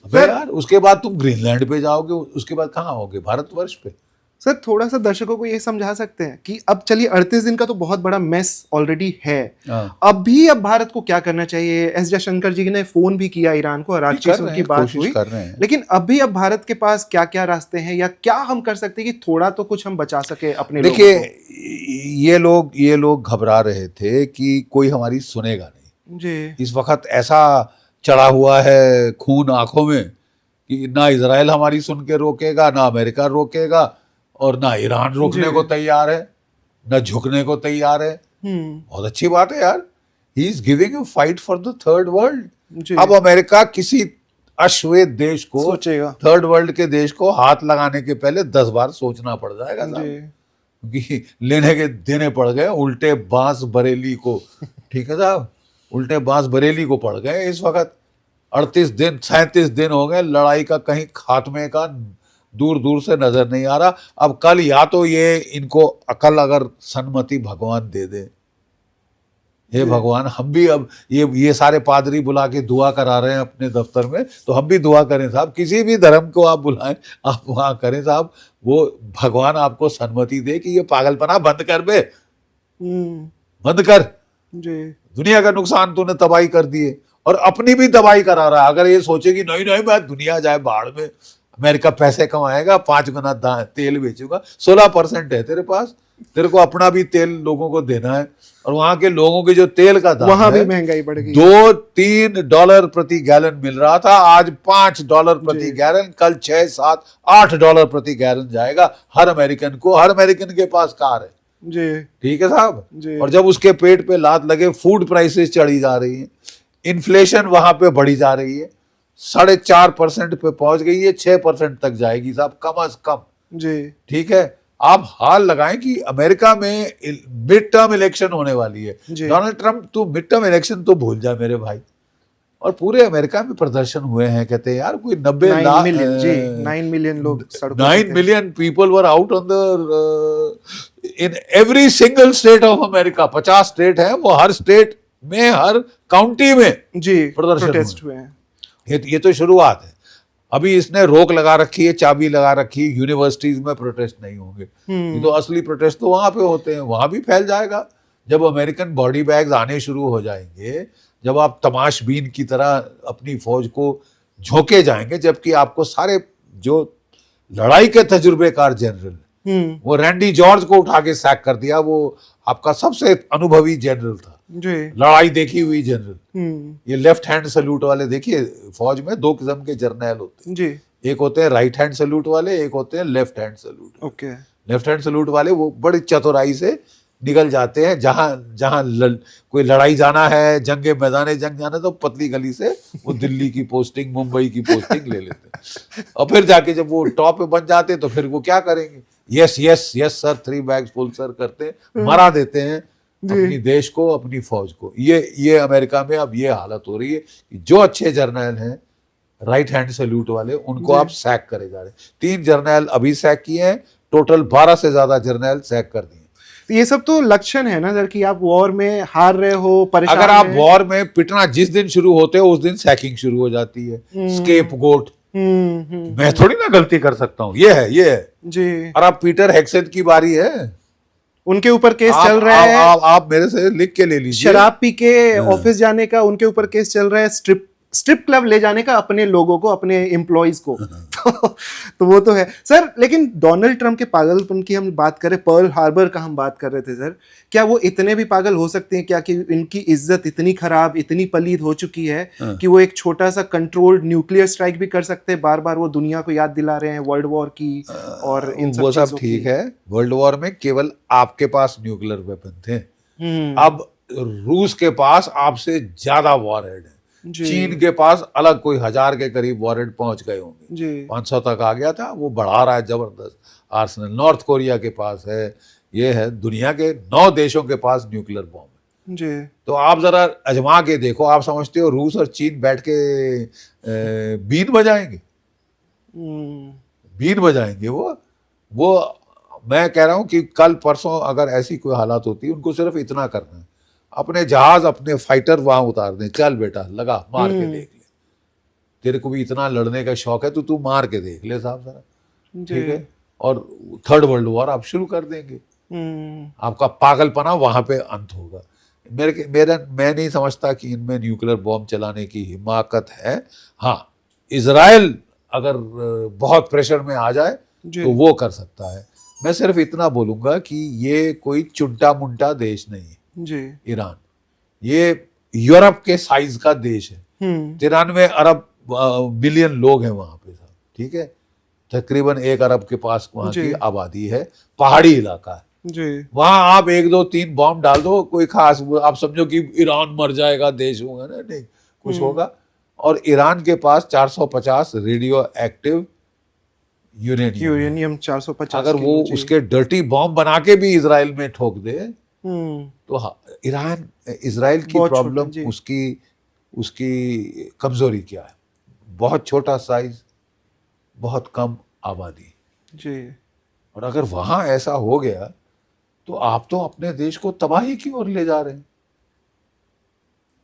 अबे यार, उसके बाद तुम ग्रीनलैंड पे जाओगे, उसके बाद कहाँ आओगे? भारतवर्ष पे। सर थोड़ा सा दर्शकों को ये समझा सकते हैं कि अब चलिए 38 दिन का तो बहुत बड़ा मेस ऑलरेडी है, अब भारत को क्या करना चाहिए? एस जयशंकर जी ने फोन भी किया ईरान को और आज उनकी बात हुई, लेकिन अब भारत के पास क्या क्या रास्ते हैं, या क्या हम कर सकते हैं कि थोड़ा तो कुछ हम बचा सके अपने लोगों को? देखिए, ये लोग घबरा रहे थे कि कोई हमारी सुनेगा नहीं जी। इस वक्त ऐसा चढ़ा हुआ है खून आंखों में कि ना इजराइल हमारी सुन के रोकेगा, ना अमेरिका रोकेगा, और ना ईरान रोकने को तैयार है, ना झुकने को तैयार है। बहुत अच्छी बात है यार, he is giving a fight for the third world. अब अमेरिका किसी अश्वेत देश को, सोचेगा, थर्ड वर्ल्ड के देश को हाथ लगाने के पहले 10 बार सोचना पड़ जाएगा साहब, क्योंकि लेने के देने पड़ गए उल्टे बांस बरेली को। ठीक है साहब, उल्टे बांस बरेली को पड़ गए इस वक्त। 37 दिन हो गए, लड़ाई का कहीं खात्मे का दूर दूर से नजर नहीं आ रहा। अब कल या तो ये इनको अकल अगर सन्मति भगवान दे दे, हे भगवान हम भी अब ये सारे पादरी बुला के दुआ करा रहे हैं अपने दफ्तर में, तो हम भी दुआ करें साहब, किसी भी धर्म को आप बुलाएं, आप वहां करें साहब, वो भगवान आपको सन्मति दे कि ये पागलपना बंद कर बे, बंद कर। दुनिया का नुकसान तूने तबाही कर दिए और अपनी भी तबाही करा रहा है। अगर ये सोचे कि नहीं नहीं मैं दुनिया जाए बाढ़ में, अमेरिका पैसे कमाएगा, 5 गुना तेल बेचूंगा, 16% है तेरे पास, तेरे को अपना भी तेल लोगों को देना है, और वहां के लोगों के जो तेल का दाम वहां है, भी महंगाई बढ़ गई, $2-3 प्रति गैलन मिल रहा था, आज $5 प्रति गैलन, कल $6-7-8 प्रति गैलन जाएगा हर अमेरिकन को। हर अमेरिकन के पास कार है जी, ठीक है साहब। और जब उसके पेट पे लात लगे, फूड प्राइसेस चढ़ी जा रही है, इन्फ्लेशन वहां पे बढ़ी जा रही है, 4.5% पे पहुंच गई है, 6% तक जाएगी साहब कम अज कम जी। ठीक है, आप हाल लगाएं कि अमेरिका में मिड टर्म इलेक्शन होने वाली है। डोनाल्ड ट्रंप, तू मिड टर्म इलेक्शन तो भूल जा मेरे भाई। और पूरे अमेरिका में प्रदर्शन हुए हैं, कहते हैं यार कोई 90 लाख 9 मिलियन लोग, 9 million people were out on the in every single state of America. 50 state है, वो हर स्टेट में, हर काउंटी में जी प्रदर्शन हुए हैं। ये तो शुरुआत है, अभी इसने रोक लगा रखी है, चाबी लगा रखी है, यूनिवर्सिटीज में प्रोटेस्ट नहीं होंगे। ये तो असली प्रोटेस्ट तो वहां पे होते हैं, वहां भी फैल जाएगा। जब अमेरिकन बॉडी बैग्स आने शुरू हो जाएंगे, जब आप तमाशबीन की तरह अपनी फौज को झोंके जाएंगे, जबकि आपको सारे जो लड़ाई के तजुर्बेकार जनरल, वो रैंडी जॉर्ज को उठा के सैक कर दिया, वो आपका सबसे अनुभवी जनरल था, लड़ाई देखी हुई जनरल। ये लेफ्ट हैंड सल्यूट वाले, देखिए फौज में 2 किस्म के जर्नैल होते हैं जी। एक होते हैं राइट हैंड सल्यूट वाले, एक होते हैं left hand salute. Okay, left hand salute वाले वो बड़ी चतुराई से निकल जाते हैं, जहां कोई लड़ाई जाना है, जंगे मैदान जंग जाना है, तो पतली गली से वो दिल्ली की पोस्टिंग, मुंबई की पोस्टिंग ले लेते हैं। और फिर जाके जब वो टॉप पे बन जाते हैं, तो फिर वो क्या करेंगे, yes yes yes sir, 3 bags full sir करते हैं, मरा देते हैं अपनी देश को, अपनी फौज को। ये अमेरिका में अब ये हालत हो रही है कि जो अच्छे जर्नैल हैं, राइट हैंड सैल्यूट वाले, उनको आप सैक करे जा रहे हैं। 3 जर्नैल अभी सैक किए हैं, टोटल 12 से ज्यादा जर्नैल सैक कर दिए। ये सब तो लक्षण है ना सर कि आप वॉर में हार रहे हो, परेशान। अगर आप वॉर में पिटना जिस दिन शुरू होते हो, उस दिन सैकिंग शुरू हो जाती है, स्केपगोट। मैं थोड़ी ना गलती कर सकता हूँ, ये है जी। और अब पीटर हेग्सेट की बारी है, उनके ऊपर केस चल रहा है। आप मेरे से लिख के ले लीजिए, शराब पी के ऑफिस जाने का उनके ऊपर केस चल रहा है, स्ट्रिप क्लब ले जाने का अपने लोगों को, अपने एम्प्लॉइज को। तो वो तो है सर। लेकिन डोनाल्ड ट्रंप के पागलपन की हम बात करें, पर्ल हार्बर का हम बात कर रहे थे सर, क्या वो इतने भी पागल हो सकते हैं क्या कि इनकी इज्जत इतनी खराब, इतनी पलीद हो चुकी है कि वो एक छोटा सा कंट्रोल्ड न्यूक्लियर स्ट्राइक भी कर सकते हैं? बार बार वो दुनिया को याद दिला रहे हैं वर्ल्ड वॉर की और इन सब, वो सब ठीक है। वर्ल्ड वॉर में केवल आपके पास न्यूक्लियर वेपन थे, अब रूस के पास आपसे ज्यादा वॉरहेड है, चीन के पास अलग कोई 1000 के करीब वॉरेंट पहुंच गए होंगे, 500 तक आ गया था, वो बढ़ा रहा है जबरदस्त आर्सेनल। नॉर्थ कोरिया के पास है, ये है, दुनिया के 9 देशों के पास न्यूक्लियर बॉम्ब है। तो आप जरा अजमा के देखो, आप समझते हो रूस और चीन बैठ के बीन बजाएंगे? बीन बजाएंगे वो मैं कह रहा हूं कि कल परसों अगर ऐसी कोई हालात होती है, उनको सिर्फ इतना करना है, अपने जहाज, अपने फाइटर वहां उतार दें, चल बेटा लगा, मार के देख ले, तेरे को भी इतना लड़ने का शौक है तो तू मार के देख ले साहब जरा, ठीक है। और थर्ड वर्ल्ड वॉर आप शुरू कर देंगे, आपका पागलपना वहां पे अंत होगा। मैं नहीं समझता कि इनमें न्यूक्लियर बॉम्ब चलाने की हिम्मत है। हाँ, इजराइल अगर बहुत प्रेशर में आ जाए तो वो कर सकता है। मैं सिर्फ इतना बोलूंगा कि ये कोई चुंटा मुंटा देश नहीं है जी। ईरान ये यूरोप के साइज का देश है, 93 अरब मिलियन लोग हैं वहां पे साहब, ठीक है, तकरीबन 1 अरब के पास वहां जी। की आबादी है, पहाड़ी इलाका है। जी। वहां आप 1 2 3 बॉम्ब डाल दो, कोई खास आप समझो कि ईरान मर जाएगा, देश होगा ना, नहीं कुछ होगा। और ईरान के पास 450 रेडियो एक्टिव यूरेनियम है। यूरेनियम 450 अगर वो किलो, जी। उसके डर्टी बॉम्ब बना के भी इजराइल में ठोक दे हम्म। तो ईरान, इजराइल की बहुत छोटा, प्रॉब्लम जी। उसकी उसकी कमजोरी क्या है? बहुत छोटा साइज, बहुत कम आबादी। जी। और अगर वहां ऐसा हो गया तो आप तो अपने देश को तबाही की ओर ले जा रहे हैं।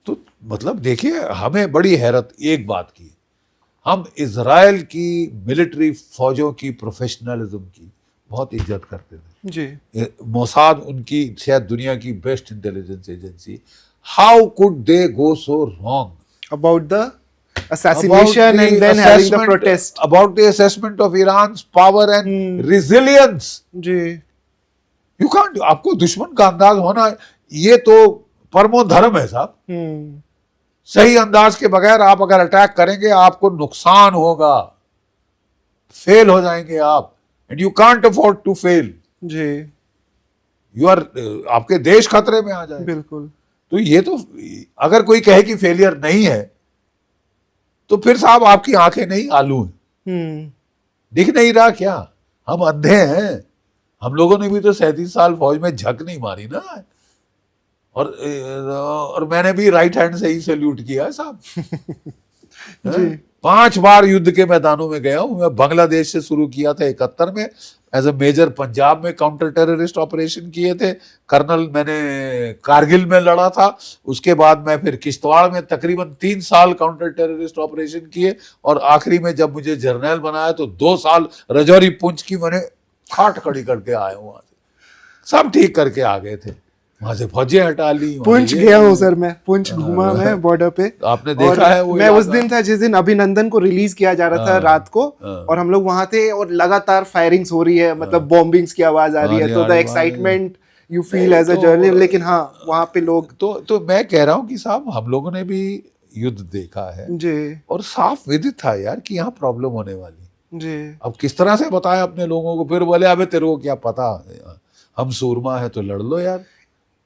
तो मतलब देखिए, हमें बड़ी हैरत एक बात की, हम इजराइल की मिलिट्री फौजों की प्रोफेशनलिज्म की बहुत इज्जत करते थे। जी। मोसाद उनकी शायद दुनिया की best intelligence agency, how could they go so wrong About the assassination and then having the protest. about the assessment of Iran's power and Hmm. resilience? जी। यू कांट, आपको दुश्मन का अंदाज होना, ये तो परमो धर्म है साहब। सही अंदाज के बगैर आप अगर अटैक करेंगे आपको नुकसान होगा, फेल हो जाएंगे आप, and you can't afford to fail. जी। यू आर, आपके देश खतरे में आ जाए। बिल्कुल। तो ये तो, अगर कोई कहे कि फेलियर नहीं है तो फिर साहब आपकी आंखें नहीं आलू हैं। दिख नहीं रहा क्या? हम अंधे हैं? हम लोगों ने भी तो 37 साल फौज में झक नहीं मारी ना। और मैंने भी राइट हैंड से ही सैल्यूट किया है साहब। जी। 5 बार युद्ध के मैदानों में गया हूं मैं। बांग्लादेश से शुरू किया था 71 में एज अ मेजर, पंजाब में काउंटर टेररिस्ट ऑपरेशन किए थे, कर्नल मैंने कारगिल में लड़ा था, उसके बाद मैं फिर किश्तवाड़ में तकरीबन 3 साल काउंटर टेररिस्ट ऑपरेशन किए, और आखिरी में जब मुझे जर्नल बनाया तो 2 साल रजौरी पुंछ की मैंने खाट खड़ी करके आया हूं। वहां से सब ठीक करके आ गए थे, वहां से फौजें हटा ली। पुंछ गया हूँ सर मैं, पुंछ घूमा मैं बॉर्डर पे। आपने देखा है वो मैं उस दिन था जिस दिन अभिनंदन को रिलीज किया जा रहा था रात को, और हम लोग वहां थे और लगातार फायरिंग्स हो रही है, मतलब बॉम्बिंग्स की आवाज आ रही है। तो the excitement you feel as a journalist. लेकिन हाँ, वहां पे लोग तो मैं कह रहा हूँ कि साहब हम लोगों ने भी युद्ध देखा है जी, और साफ विदित था यार कि यहाँ प्रॉब्लम होने वाली जी। अब किस तरह से बताया अपने लोगों को? फिर बोले अबे तेरे को क्या पता, हम सूरमा है तो लड़ लो यार।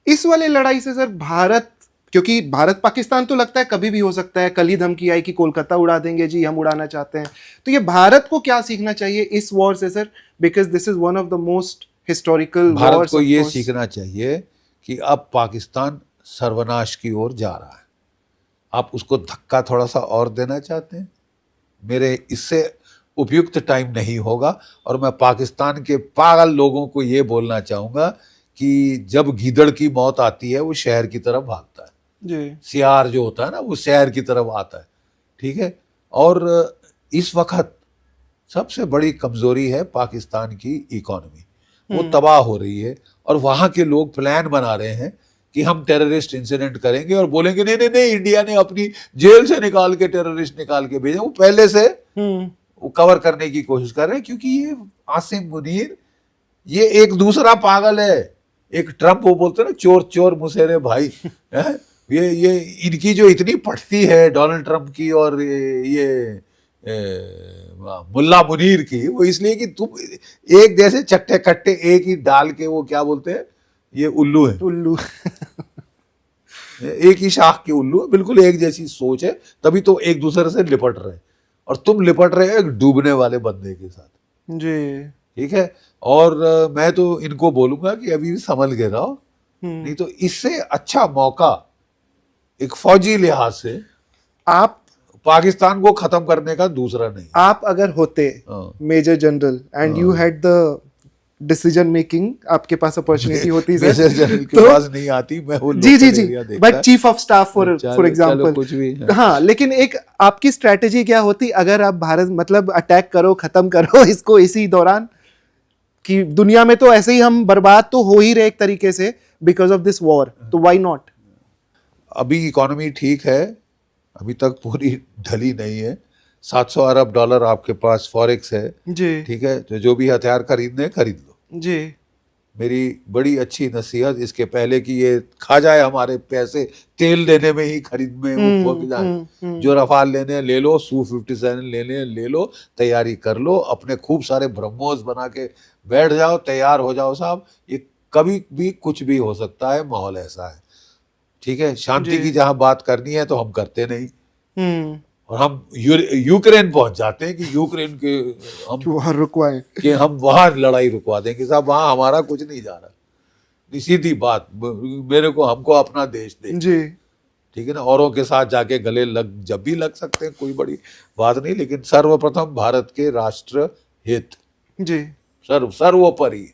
इस वाले लड़ाई से सर भारत, क्योंकि भारत पाकिस्तान तो लगता है कभी भी हो सकता है, कल ही धमकी आई कि कोलकाता उड़ा देंगे जी, हम उड़ाना चाहते हैं। तो ये भारत को क्या सीखना चाहिए इस वॉर से sir? Because this is one of the most historical Wars. Bharat को ये सीखना चाहिए कि अब पाकिस्तान सर्वनाश की ओर जा रहा है। आप उसको धक्का थोड़ा सा और देना चाहते हैं? मेरे इससे उपयुक्त टाइम नहीं होगा। और मैं पाकिस्तान के पागल लोगों को ये बोलना चाहूंगा कि जब गीदड़ की मौत आती है वो शहर की तरफ भागता है जी। सियार जो होता है ना, वो शहर की तरफ आता है, ठीक है। और इस वक्त सबसे बड़ी कमजोरी है पाकिस्तान की इकोनॉमी, वो तबाह हो रही है। और वहां के लोग प्लान बना रहे हैं कि हम टेररिस्ट इंसिडेंट करेंगे और बोलेंगे नहीं नहीं नहीं, इंडिया ने अपनी जेल से निकाल के टेररिस्ट निकाल के भेजे। वो पहले से वो कवर करने की कोशिश कर रहे हैं, क्योंकि ये आसिम मुनीर ये एक दूसरा पागल है, एक ट्रम्प, वो बोलते हैं ना चोर चोर मुसेरे भाई है? ये इनकी जो इतनी पटती है डोनाल्ड ट्रम्प की और ये मुल्ला मुनीर की, वो इसलिए कि तुम एक जैसे चट्टे कट्टे एक ही डाल के, वो क्या बोलते हैं, ये उल्लू है, उल्लू। एक ही शाख के उल्लू है, बिल्कुल एक जैसी सोच है, तभी तो एक दूसरे से लिपट रहे। और तुम लिपट रहे हो एक डूबने वाले बंदे के साथ जी। ठीक है। और मैं तो इनको बोलूंगा कि अभी भी संभल के रहो, नहीं तो इससे अच्छा मौका एक फौजी लिहाज से आप पाकिस्तान को खत्म करने का दूसरा नहीं। आप अगर होते major general and you had the decision making, आपके पास अपॉर्चुनिटी होती सर, मेजर जनरल के तो पास नहीं आती, मैं वो जी जी जी, देखता but chief of staff for example कुछ भी हाँ। लेकिन एक आपकी स्ट्रेटेजी क्या होती अगर आप भारत मतलब अटैक करो, खत्म करो इसको इसी दौरान, कि दुनिया में तो ऐसे ही हम बर्बाद तो हो ही रहे एक तरीके से बिकॉज ऑफ दिस वॉर, तो व्हाई नॉट? अभी इकोनॉमी ठीक है, अभी तक पूरी ढली नहीं है। 700 अरब डॉलर आपके पास फॉरेक्स है जी, ठीक है, तो जो भी हथियार खरीदने खरीद लो जी। मेरी बड़ी अच्छी नसीहत, इसके पहले कि ये खा जाए हमारे पैसे, तेल लेने में ही, खरीद में वो पक जाए, जो रफाल लेने ले लो, Su-57 लेने ले लो, तैयारी कर लो, अपने खूब सारे ब्रह्मोस बना के बैठ जाओ, तैयार हो जाओ साहब। ये कभी भी कुछ भी हो सकता है, माहौल ऐसा है, ठीक है। शांति की जहां बात करनी है तो हम करते नहीं, और हम यूक्रेन पहुंच जाते हैं कि यूक्रेन के हम रुकवाएं, कि हम वहां लड़ाई रुकवा दें कि साहब वहां हमारा कुछ नहीं जा रहा। सीधी बात, मेरे को हमको अपना देश दे जी, ठीक है ना। औरों के साथ जाके गले लग जब भी लग सकते हैं, कोई बड़ी बात नहीं, लेकिन सर्वप्रथम भारत के राष्ट्र हित जी, सर्वोपरि।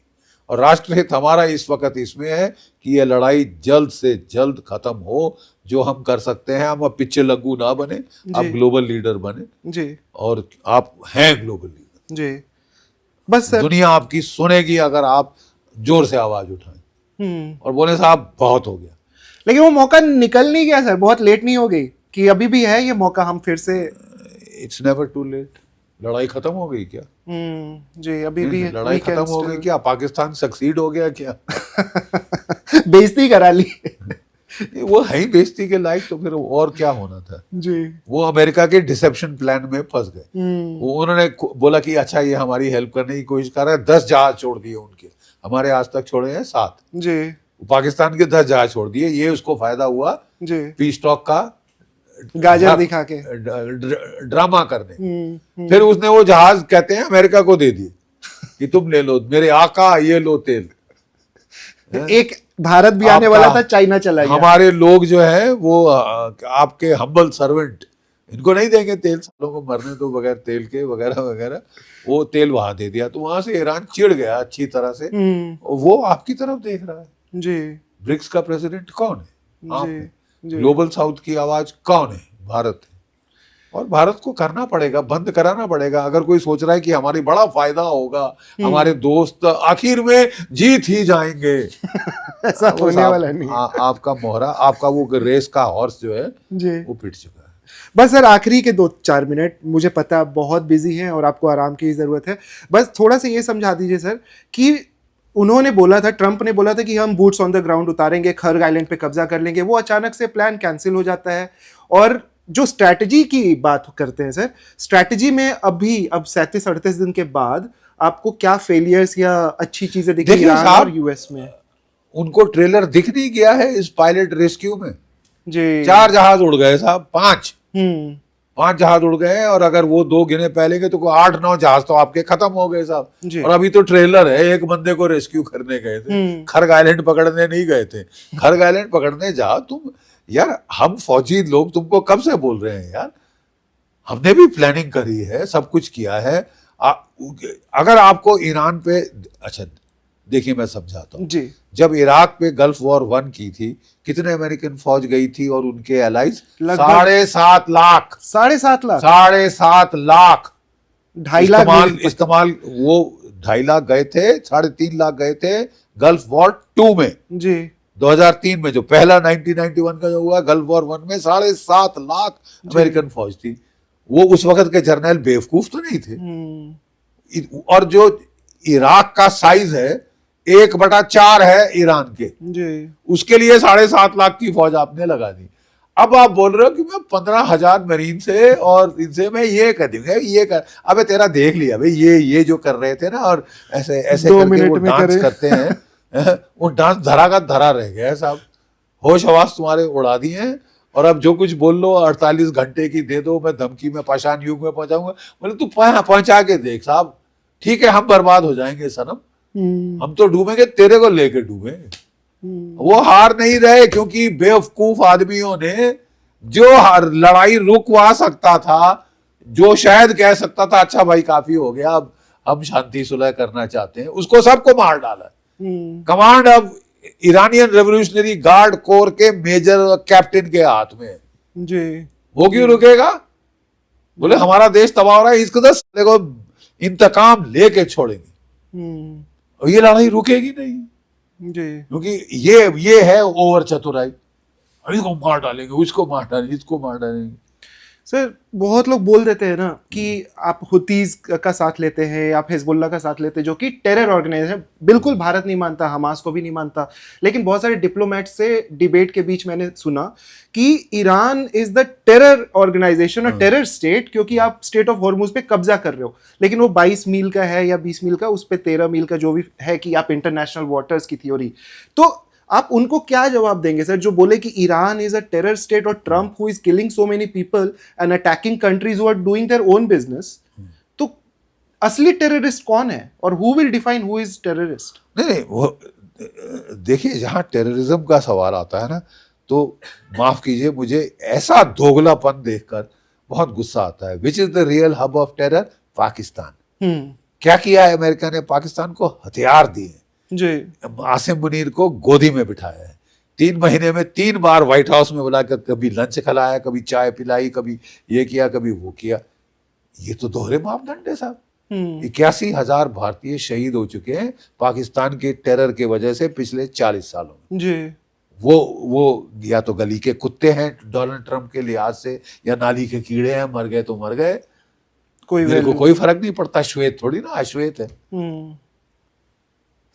और राष्ट्र हित हमारा इस वक्त इसमें है कि यह लड़ाई जल्द से जल्द खत्म हो। जो हम कर सकते हैं, हम अब पिछे लगू ना बने, आप ग्लोबल लीडर बने जी, और आप हैं ग्लोबल लीडर जी, बस सर, दुनिया आपकी सुनेगी अगर आप जोर से आवाज उठाएं और बोले साहब बहुत हो गया। लेकिन वो मौका निकल नहीं गया सर, बहुत लेट नहीं हो गई कि अभी भी है ये मौका, हम फिर से। It's never too late. लड़ाई खत्म हो गई क्या? जी, अभी भी लड़ाई खत्म हो गई क्या? पाकिस्तान सक्सीड हो गया क्या? बेइज्जती करा ली। वो है ही बेइज्जती के लायक, तो फिर और क्या होना था जी। वो अमेरिका के डिसेप्शन प्लान में फंस गए। वो उन्होंने बोला कि अच्छा ये हमारी हेल्प करने की कोशिश कर रहा है, 10 जहाज छोड़ दिए उनके, हमारे आज तक छोड़े हैं 7 जी। पाकिस्तान के 10 जहाज छोड़ दिए। ये उसको फायदा हुआ जी, पीस टॉक का गाजर दिखा के ड्रामा करने। फिर उसने वो जहाज कहते हैं अमेरिका को दे दिए कि तुम ले लो मेरे आका, ये लो तेल। एक भारत भी आने वाला था, चाइना चला गया। हमारे लोग जो है वो आपके हम्बल सर्वेंट, इनको नहीं देंगे तेल, सालों को मरने तो बगैर तेल के वगैरह वगैरह। वो तेल वहां दे दिया, तो वहां से ईरान चिढ़ गया अच्छी तरह से। वो आपकी तरफ देख रहा है। जी। ब्रिक्स का प्रेसिडेंट कौन है? आप हैं। जी। ग्लोबल साउथ की आवाज कौन है? भारत है। और भारत को करना पड़ेगा, बंद कराना पड़ेगा। अगर कोई सोच रहा है कि हमारी बड़ा फायदा होगा, हमारे दोस्त आखिर में जीत ही जाएंगे, ऐसा होने वाला नहीं। आपका मोहरा, आपका वो रेस का हॉर्स जो है जी, वो पिट चुका है। बस सर आखिरी के 2-4 मिनट, मुझे पता है आप बहुत बिजी हैं और आपको आराम की जरूरत है। बस थोड़ा सा ये समझा दीजिए सर कि उन्होंने बोला था, ट्रंप ने बोला था कि हम बूट्स ऑन द ग्राउंड उतारेंगे, खर्ग आइलैंड पे कब्जा कर लेंगे। वो अचानक से प्लान कैंसिल हो जाता है। और जो स्ट्रैटेजी की बात करते हैं सर, स्ट्रैटेजी में अभी अब 37-38 दिन के बाद आपको क्या फेलियर्स या अच्छी चीजें दिखी ईरान और यूएस में? उनको ट्रेलर दिख नहीं गया है इस पायलट रेस्क्यू में। जी। 4 जहाज उड़ गए साहब, 5 जहाज उड़ गए। और अगर वो 2 गिने पहले के तो 8-9 जहाज तो आपके खत्म हो गए साहब। और अभी तो ट्रेलर है, एक बंदे को रेस्क्यू करने गए थे, खर्ग आइलैंड पकड़ने नहीं गए थे। खर्ग आइलैंड पकड़ने जाओ तुम यार, हम फौजी लोग तुमको कब से बोल रहे हैं यार, हमने भी प्लानिंग करी है, सब कुछ किया है। अगर आपको ईरान पे, अच्छा देखिए मैं समझाता हूँ जी। जब इराक पे गल्फ वॉर 1 की थी, कितने अमेरिकन फौज गई थी और उनके एलाइज? 7.5 लाख। 7.5 लाख? 7.5 लाख। 2.5 लाख इस्तेमाल वो 2.5 लाख गए थे, 3.5 लाख गए थे गल्फ वॉर 2 में जी, 2003 में। जो पहला 1991 का जो हुआ गल्फ वॉर 1 में 7.5 लाख अमेरिकन फौज थी। वो उस वक्त के जर्नल बेवकूफ तो नहीं थे। और जो इराक का साइज है 1/4 है ईरान के जी, उसके लिए 7.5 लाख की फौज आपने लगा दी। अब आप बोल रहे हो कि मैं 15,000 मरीन से और इनसे मैं ये कर दूंगा, ये कर। अबे तेरा देख लिया भाई, ये जो कर रहे थे ना, और ऐसे ऐसे करके वो डांस करते हैं वो डांस धरा का धरा रह गया साहब। होश हवास तुम्हारे उड़ा दिए हैं। और अब जो कुछ बोल लो 48 घंटे की दे दो, मैं धमकी में पाषाण युग में पहुंचाऊंगा। बोले तू पहुंचा के देख साहब, ठीक है हम बर्बाद हो जाएंगे सनम, हम तो डूबेंगे, तेरे को लेके डूबेंगे। वो हार नहीं रहे, क्योंकि बेवकूफ आदमियों ने जो लड़ाई रुकवा सकता था, जो शायद कह सकता था अच्छा भाई काफी हो गया, अब हम शांति सुलह करना चाहते हैं, उसको सबको मार डाला। कमांड अब ईरानियन रेवोल्यूशनरी गार्ड कोर के मेजर कैप्टन के हाथ में जी। वो क्यों रुकेगा? बोले हमारा देश तबाह हो रहा है, इसको 10 को इंतकाम लेके छोड़ेंगे। और ये लड़ाई रुकेगी नहीं जी, क्योंकि ये है ओवर चतुराई। इसको मार डालेंगे, उसको मार डालेंगे, इसको मार डालेंगे। सर बहुत लोग बोल देते हैं ना कि आप हुतीज का साथ लेते हैं, आप हिजबुल्ला का साथ लेते हैं, जो कि टेरर ऑर्गेनाइजेशन है। बिल्कुल भारत नहीं मानता, हमास को भी नहीं मानता, लेकिन बहुत सारे डिप्लोमेट से डिबेट के बीच मैंने सुना कि Iran is the terror organisation और टेरर स्टेट, क्योंकि आप स्टेट ऑफ हॉर्मुज पे कब्जा कर रहे हो, लेकिन वो 22 मील का है या 20 मील का, उस पे 13 मील का जो भी है कि आप इंटरनेशनल वाटर्स की थ्योरी। तो आप उनको क्या जवाब देंगे सर, जो बोले कि Iran is a terror state और Trump who is killing so many people and attacking countries who are doing their own business? तो असली टेररिस्ट कौन है और who will define who is terrorist? नहीं, वो देखिए, जहाँ टेररिज्म का सवाल आता है ना, तो माफ कीजिए, मुझे ऐसा दोगलापन देखकर बहुत गुस्सा आता है। Which is the real hub of terror? Pakistan. क्या किया है अमेरिका ने? पाकिस्तान को हथियार दिए जी। आसिम मुनीर को गोदी में बिठाया है, 3 महीने में 3 बार व्हाइट हाउस में बुलाकर कभी लंच खिलाया, कभी चाय पिलाई, कभी ये किया, कभी वो किया। ये तो दोहरे मापदंड है साहब। 81,000 भारतीय शहीद हो चुके हैं पाकिस्तान के टेरर के वजह से पिछले 40 सालों में जी। वो या तो गली के कुत्ते हैं डोनाल्ड ट्रंप के लिहाज से, या नाली के कीड़े हैं, मर गए तो मर गए, मेरे को कोई फर्क नहीं पड़ता। श्वेत थोड़ी ना अश्वेत है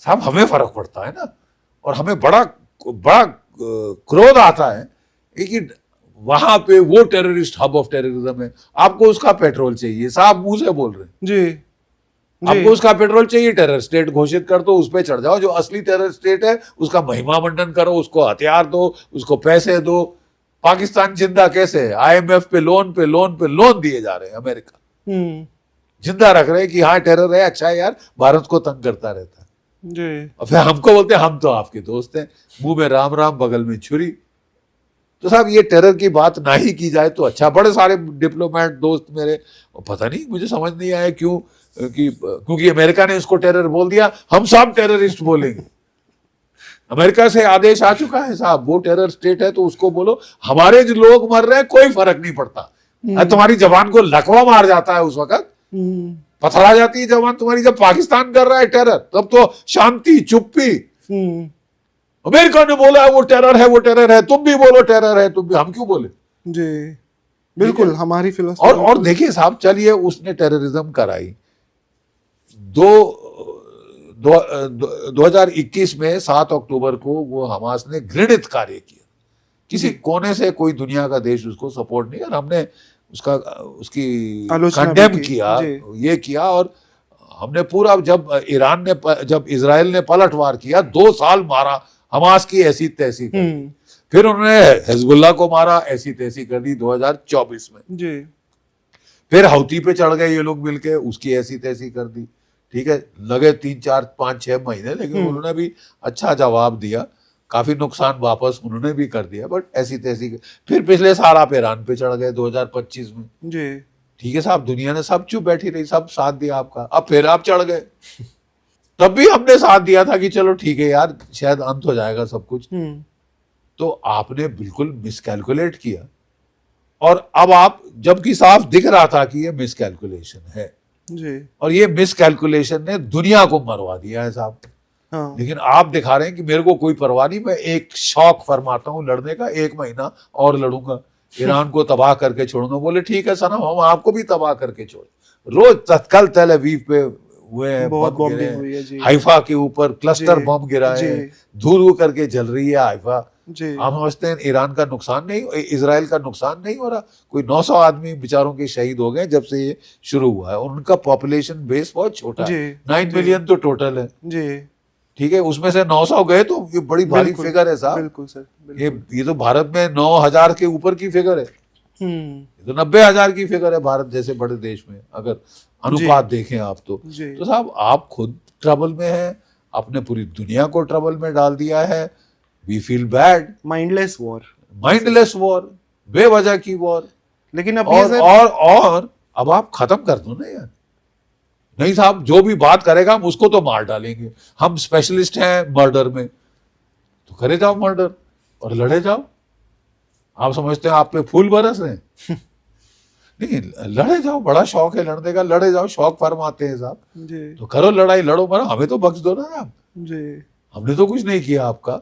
साहब, हमें फर्क पड़ता है ना। और हमें बड़ा बड़ा क्रोध आता है कि वहां पे वो टेररिस्ट हब ऑफ टेररिज्म है, आपको उसका पेट्रोल चाहिए साहब, मुंह से बोल रहे हैं जी। आपको उसका पेट्रोल चाहिए, टेरर स्टेट घोषित कर दो, उस पे चढ़ जाओ। जो असली टेरर स्टेट है उसका महिमा मंडन करो, उसको हथियार दो, उसको पैसे दो। पाकिस्तान जिंदा कैसे है? IMF पे लोन दिए जा रहे हैं, अमेरिका जिंदा रख रहे हैं कि हाँ टेरर है, अच्छा है यार, भारत को तंग करता रहता है जी। और फिर हमको बोलते हैं हम तो आपके दोस्त हैं, मुंह में राम राम बगल में छुरी। तो साहब ये टेरर की बात ना ही की जाए तो अच्छा। बड़े सारे डिप्लोमेट दोस्त मेरे, पता नहीं मुझे समझ नहीं आया क्यों, क्योंकि अमेरिका ने इसको टेरर बोल दिया, हम सब टेररिस्ट बोलेंगे। अमेरिका से आदेश आ चुका है साहब, वो टेरर स्टेट है तो उसको बोलो। हमारे जो लोग मर रहे हैं कोई फर्क नहीं पड़ता। तुम्हारी जवान को लकवा मार जाता है उस वक्त, पथरा जाती है जवान तुम्हारी। जब पाकिस्तान कर रहा है टेरर तब तो शांति चुप्पी। अमेरिका ने बोला है वो टेरर है, वो टेरर है, तुम भी बोलो टेरर है, तुम भी, हम क्यों बोले? जी बिल्कुल, हमारी फिलॉसफी। और देखिए साहब, चलिए उसने टेररिज्म कराई 2021 में 7 अक्टूबर को वो हमास ने घृणित कार्य किया। किसी कोने से कोई दुनिया का देश उसको सपोर्ट नहीं, और हमने उसकी कंडेम किया, ये किया। और हमने पूरा, जब इजराइल ने पलटवार किया, 2 साल मारा हमास की ऐसी तैसी कर दी। फिर उन्होंने हिजबुल्लाह को मारा, ऐसी तैसी कर दी 2024 में जी। फिर हौती पे चढ़ गए ये लोग मिलके, उसकी ऐसी तैसी कर दी। ठीक है, लगे 3, 4, 5, 6 महीने, लेकिन उन्होंने भी अच्छा जवाब दिया। काफी नुकसान वापस उन्होंने भी कर दिया, बट ऐसी तैसी। फिर पिछले साल आप ईरान पे चढ़ गए 2025 में जी। ठीक है साहब, दुनिया ने सब चुप बैठी रही, सब साथ दिया आपका। अब फिर आप चढ़ गए, तब भी हमने साथ दिया था कि चलो ठीक है यार, शायद अंत हो जाएगा सब कुछ। तो आपने बिल्कुल मिसकैलकुलेट किया, और अब आप, जबकि साफ दिख रहा था कि ये मिसकैलकुलेशन है जी, और ये मिसकैलकुलेशन ने दुनिया को मरवा दिया है साहब। हाँ। लेकिन आप दिखा रहे हैं कि मेरे को कोई परवाह नहीं, मैं एक शौक फरमाता हूं लड़ने का, 1 महीना और लड़ूंगा, ईरान को तबाह करके छोड़ूंगा। बोले ठीक है सनम, हम आपको भी तबाह करके छोड़े। रोज तत्काल तेल अवीव पे हुए हैं, बम गिरे हैं, हाइफा के ऊपर क्लस्टर बम गिरा है, धू करके जल रही है हाइफा। आप समझते हैं ईरान का नुकसान नहीं, इजराइल का नुकसान नहीं हो रहा? कोई 900 आदमी बेचारों के शहीद हो गए जब से ये शुरू हुआ है। उनका पॉपुलेशन बेस बहुत छोटा है, 9 मिलियन तो टोटल है जी। ठीक है, उसमें से 900 गए तो ये बड़ी भारी फिगर है साहब। बिल्कुल सर, ये तो भारत में 9,000 के ऊपर की फिगर है। ये तो 90,000 की फिगर है भारत जैसे बड़े देश में, अगर अनुपात देखें आप तो साहब आप खुद ट्रबल में हैं, आपने पूरी दुनिया को ट्रबल में डाल दिया है। We feel bad. Mindless war, बेवजह की वॉर। लेकिन अब और अब आप खत्म कर दो ना यार। नहीं साहब, जो भी बात करेगा हम उसको तो मार डालेंगे। हम स्पेशलिस्ट हैं मर्डर में, तो करे जाओ मर्डर और लड़े जाओ। आप समझते हैं आप पे फूल बरस रहे हैं? नहीं, लड़े जाओ, बड़ा शौक है लड़ने का, लड़े जाओ, शौक फरमाते हैं साहब। तो करो लड़ाई, लड़ो मरो, हमें तो बख्श दो ना आप। हमने तो कुछ नहीं किया आपका,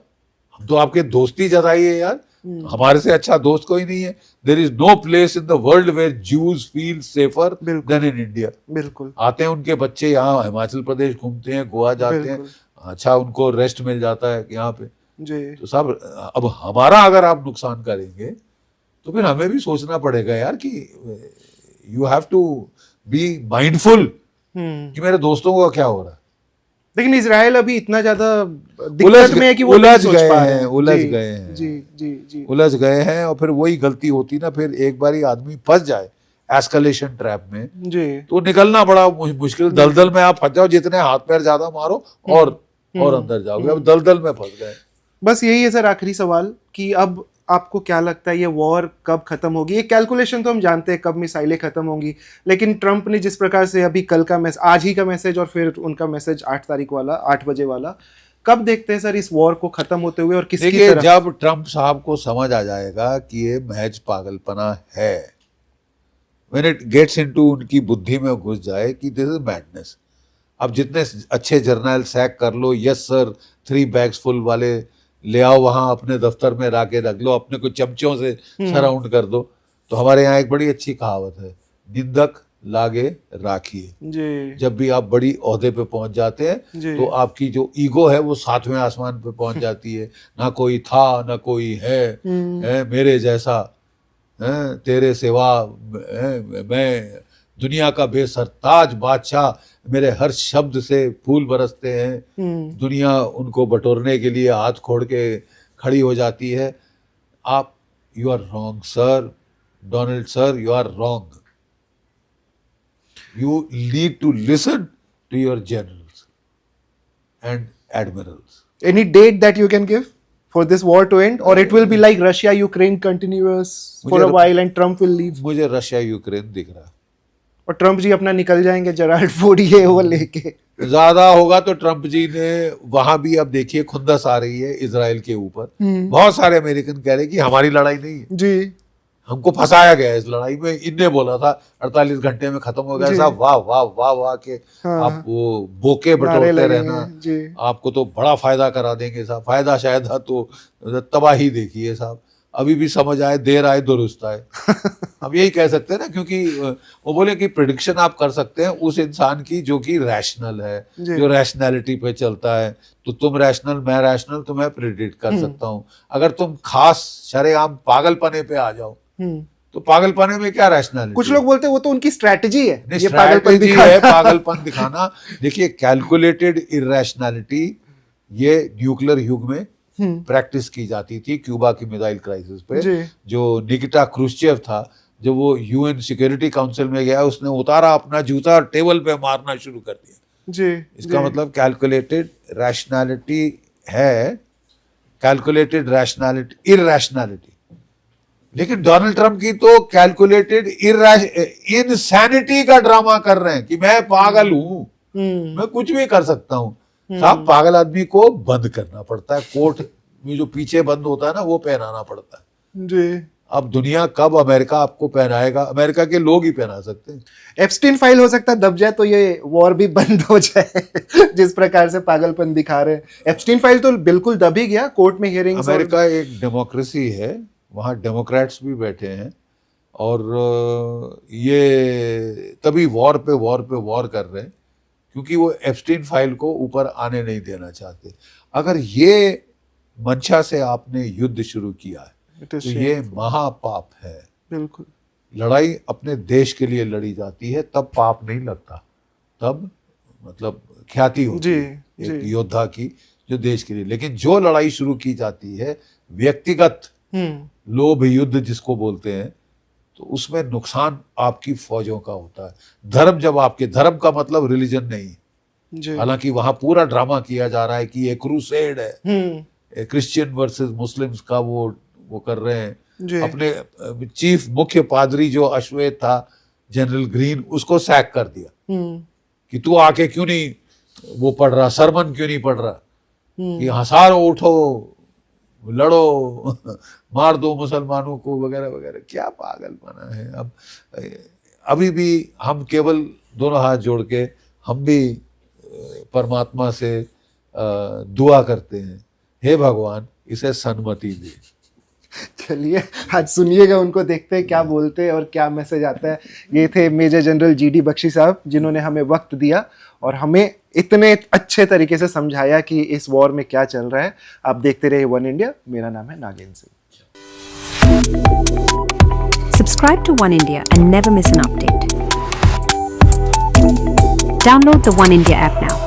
हम तो आपके दोस्ती जताई है यार। हमारे से अच्छा दोस्त कोई नहीं है। There is no place in the world where Jews feel safer बिल्कुल। Then in India. बिल्कुल आते हैं उनके बच्चे यहाँ हिमाचल प्रदेश घूमते हैं, गोवा जाते हैं, बिल्कुल अच्छा उनको रेस्ट मिल जाता है यहाँ पे। जी। तो साहब अब हमारा अगर आप नुकसान करेंगे तो फिर हमें भी सोचना पड़ेगा यार कि you have to be mindful कि मेरे दोस्तों को क्या हो रहा है। लेकिन इजराइल अभी इतना ज्यादा दिक्कत में है कि वो नहीं उलझ सोच गए पा हैं, रहे हैं। उलझ जी, गए हैं, जी जी जी उलझ गए हैं। और फिर वही गलती होती ना, फिर एक बारी आदमी फंस जाए एस्केलेशन ट्रैप में जी। तो निकलना बड़ा मुश्किल। दलदल में आप फंस जाओ, जितने हाथ पैर ज्यादा मारो और अंदर जाओगे। अब दलदल में फंस गए। बस यही है सर आखिरी सवाल कि अब आपको क्या लगता है ये वॉर कब खत्म होगी? ये कैलकुलेशन तो हम जानते हैं कब मिसाइलें खत्म होंगी, लेकिन ट्रंप ने जिस प्रकार से अभी कल का मैसेज, आज ही का मैसेज और फिर उनका मैसेज 8 तारीख वाला 8 बजे वाला, कब देखते हैं सर इस वॉर को खत्म होते हुए और किसकी देखिए, तरफ? जब ट्रंप साहब को समझ आ जाएगा कि ये महज पागलपना है, व्हेन इट गेट्स इनटू उनकी बुद्धि में घुस जाए कि दिस इज मैडनेस। अब जितने अच्छे जर्नल सैक कर लो, यस सर 3 बैग्स फुल वाले ले आओ, वहां अपने दफ्तर में ला के रख लो, अपने को चमचों से सराउंड कर दो। तो हमारे यहाँ एक बड़ी अच्छी कहावत है, निंदक लागे राखिए। जी जब भी आप बड़ी ओहदे पे पहुंच जाते हैं जी। तो आपकी जो ईगो है वो 7वें आसमान पे पहुंच जाती है। ना कोई था ना कोई है मेरे जैसा, है तेरे सिवा, मैं दुनिया का बेसरताज बादशाह, मेरे हर शब्द से फूल बरसते हैं। दुनिया उनको बटोरने के लिए हाथ खोड़ के खड़ी हो जाती है। आप you are wrong sir, Donald sir, you are wrong. You need to listen to your generals and admirals. Any date that you can give for this war to end, or it will be like Russia Ukraine continuous for a while and Trump will leave? मुझे Russia Ukraine दिख रहा है। और Trump जी अपना निकल जाएंगे Gerald Ford ये वो लेके। ज्यादा होगा तो ट्रंप जी ने वहां भी, अब देखिए खुंदस आ रही है इजराइल के ऊपर। बहुत सारे अमेरिकन कह रहे हैं कि हमारी लड़ाई नहीं है जी, हमको फंसाया गया है इस लड़ाई में। इनने बोला था 48 घंटे में खत्म हो गया। साहब वाह वाह वाह वाह के आप वो बोके बटोरते रहना, आपको तो बड़ा फायदा करा देंगे साहब। फायदा शायद है तो तबाही देखिए साहब। अभी भी समझ आए, देर आए दुरुस्त आए। हम यही कह सकते हैं ना, क्योंकि वो बोले कि प्रिडिक्शन आप कर सकते हैं उस इंसान की जो कि रैशनल है, जो रैशनैलिटी पे चलता है। तो तुम रैशनल, मैं रैशनल, तो मैं प्रिडिक्ट कर सकता हूँ। अगर तुम खास शरेआम पागलपने पे आ जाओ तो पागलपने में क्या रैशनैलिटी? कुछ लोग बोलते हैं वो तो उनकी स्ट्रैटेजी है, ये पागलपन दिखाना। देखिए, कैलकुलेटेड इरैशनैलिटी ये न्यूक्लियर युग में प्रैक्टिस की जाती थी। क्यूबा की मिसाइल क्राइसिस पे जो निकिटा क्रुश्चेव था, जब वो यूएन सिक्योरिटी काउंसिल में गया, उसने उतारा अपना जूता और टेबल पे मारना शुरू कर दिया जी। इसका मतलब कैलकुलेटेड रैशनैलिटी है, कैलकुलेटेड रैशनैलिटी, इरैशनैलिटी। लेकिन डोनाल्ड ट्रंप की तो कैलकुलेटेड इनसैनिटी का ड्रामा कर रहे हैं कि मैं पागल हूं, मैं कुछ भी कर सकता हूं। साहब, पागल आदमी को बंद करना पड़ता है, कोट में जो पीछे बंद होता है ना वो पहनाना पड़ता है जी। अब दुनिया कब अमेरिका आपको पहनाएगा? अमेरिका के लोग ही पहना सकते हैं। एप्स्टीन फाइल हो सकता है दब जाए तो ये वॉर भी बंद हो जाए जिस प्रकार से पागलपन दिखा रहे हैं। एप्स्टीन फाइल तो बिल्कुल दब ही गया, कोर्ट में हियरिंग्स। अमेरिका एक डेमोक्रेसी है, वहाँ डेमोक्रेट्स भी बैठे हैं और ये तभी वॉर पे वॉर कर रहे हैं क्योंकि वो एप्स्टीन फाइल को ऊपर आने नहीं देना चाहते। अगर ये मंशा से आपने युद्ध शुरू किया है तो ये महापाप है। बिल्कुल, लड़ाई अपने देश के लिए लड़ी जाती है तब पाप नहीं लगता, तब मतलब ख्याति होती है एक योद्धा की जो देश के लिए। लेकिन जो लड़ाई शुरू की जाती है व्यक्तिगत लोभ युद्ध जिसको बोलते हैं, तो उसमें नुकसान आपकी फौजों का होता है। धर्म, जब आपके धर्म का मतलब रिलीजन नहीं, हालांकि वहां पूरा ड्रामा किया जा रहा है कि ये क्रूसेड है, क्रिश्चियन वर्सेस मुस्लिम्स का वो कर रहे हैं। अपने चीफ मुख्य पादरी जो अश्वेत था, जनरल ग्रीन, उसको सैक कर दिया कि तू आके क्यों नहीं वो पढ़ रहा, सरमन क्यों नहीं पढ़ रहा, कि हसारो उठो लड़ो मार दो मुसलमानों को वगैरह वगैरह। क्या पागलपना है। अब अभी भी हम केवल दोनों हाथ जोड़ के हम भी परमात्मा से दुआ करते हैं, हे भगवान इसे सन्मति दे। चलिए आज सुनिएगा उनको, देखते हैं क्या बोलते हैं और क्या मैसेज आता है। ये थे मेजर जनरल GD बख्शी साहब, जिन्होंने हमें वक्त दिया और हमें इतने अच्छे तरीके से समझाया कि इस वॉर में क्या चल रहा है। आप देखते रहिए वन इंडिया। मेरा नाम है Nagendra Singh. Subscribe to One India and never miss an update. Download the One India app now.